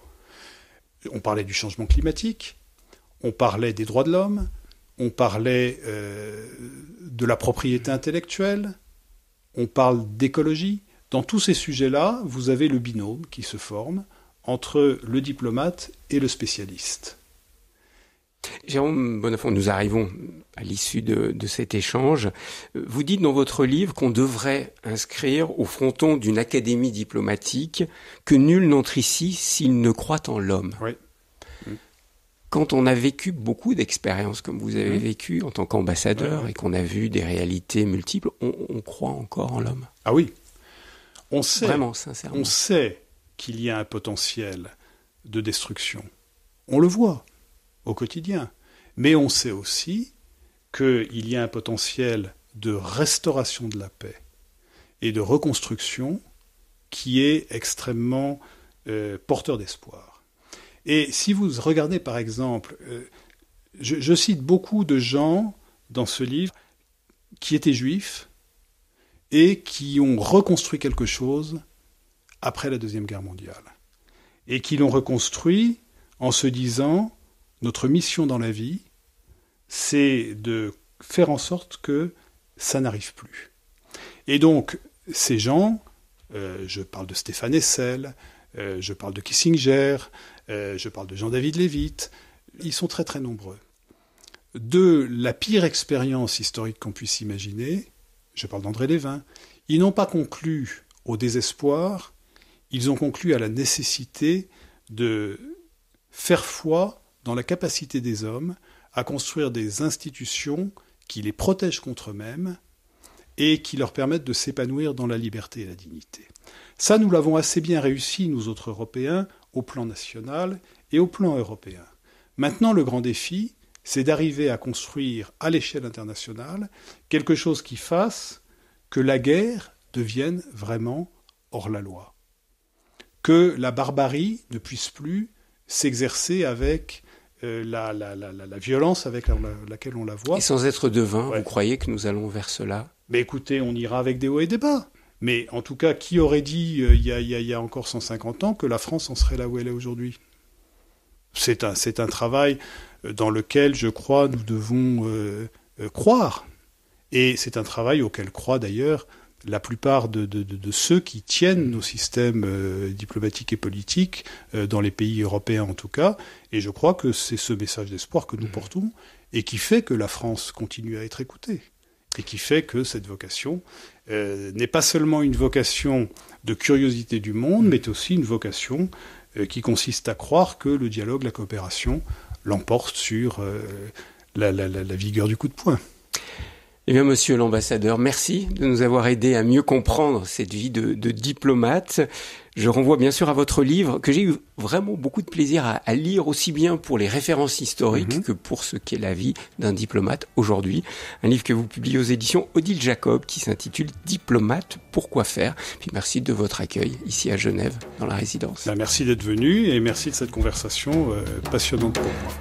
On parlait du changement climatique, on parlait des droits de l'homme, on parlait de la propriété intellectuelle. on parle d'écologie. Dans tous ces sujets-là, vous avez le binôme qui se forme entre le diplomate et le spécialiste. Jérôme Bonnafont, nous arrivons à l'issue de cet échange. Vous dites dans votre livre qu'on devrait inscrire au fronton d'une académie diplomatique que nul n'entre ici s'il ne croit en l'homme. Oui. Quand on a vécu beaucoup d'expériences comme vous avez vécu en tant qu'ambassadeur et qu'on a vu des réalités multiples, on croit encore en l'homme. Ah oui, on sait, vraiment, sincèrement. On sait qu'il y a un potentiel de destruction. On le voit au quotidien. Mais on sait aussi qu'il y a un potentiel de restauration de la paix et de reconstruction qui est extrêmement porteur d'espoir. Et si vous regardez par exemple, je cite beaucoup de gens dans ce livre qui étaient juifs et qui ont reconstruit quelque chose après la Deuxième Guerre mondiale. Et qui l'ont reconstruit en se disant, notre mission dans la vie, c'est de faire en sorte que ça n'arrive plus. Et donc, ces gens, je parle de Stéphane Hessel, je parle de Kissinger, je parle de Jean-David Lévite, ils sont très très nombreux. De la pire expérience historique qu'on puisse imaginer, je parle d'André Lévin, ils n'ont pas conclu au désespoir, ils ont conclu à la nécessité de faire foi dans la capacité des hommes à construire des institutions qui les protègent contre eux-mêmes et qui leur permettent de s'épanouir dans la liberté et la dignité. Ça, nous l'avons assez bien réussi, nous autres Européens, au plan national et au plan européen. Maintenant, le grand défi, c'est d'arriver à construire à l'échelle internationale quelque chose qui fasse que la guerre devienne vraiment hors la loi. Que la barbarie ne puisse plus s'exercer avec la violence avec laquelle on la voit. Et sans être devin, vous croyez que nous allons vers cela ? Mais écoutez, on ira avec des hauts et des bas. Mais en tout cas, qui aurait dit il y a encore 150 ans que la France en serait là où elle est aujourd'hui ? C'est un travail dans lequel, je crois, nous devons croire. Et c'est un travail auquel croient d'ailleurs la plupart de ceux qui tiennent nos systèmes diplomatiques et politiques, dans les pays européens en tout cas. Et je crois que c'est ce message d'espoir que nous portons et qui fait que la France continue à être écoutée. Et qui fait que cette vocation n'est pas seulement une vocation de curiosité du monde, mais aussi une vocation qui consiste à croire que le dialogue, la coopération l'emporte sur la vigueur du coup de poing. Eh bien, monsieur l'ambassadeur, merci de nous avoir aidé à mieux comprendre cette vie de diplomate. Je renvoie bien sûr à votre livre que j'ai eu vraiment beaucoup de plaisir à lire, aussi bien pour les références historiques que pour ce qu'est la vie d'un diplomate aujourd'hui. Un livre que vous publiez aux éditions Odile Jacob qui s'intitule « Diplomate, pourquoi faire ?» Puis merci de votre accueil ici à Genève, dans la résidence. Merci d'être venu et merci de cette conversation passionnante pour moi.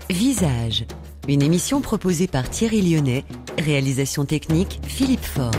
Visage, une émission proposée par Thierry Lyonnais, réalisation technique Philippe Faure.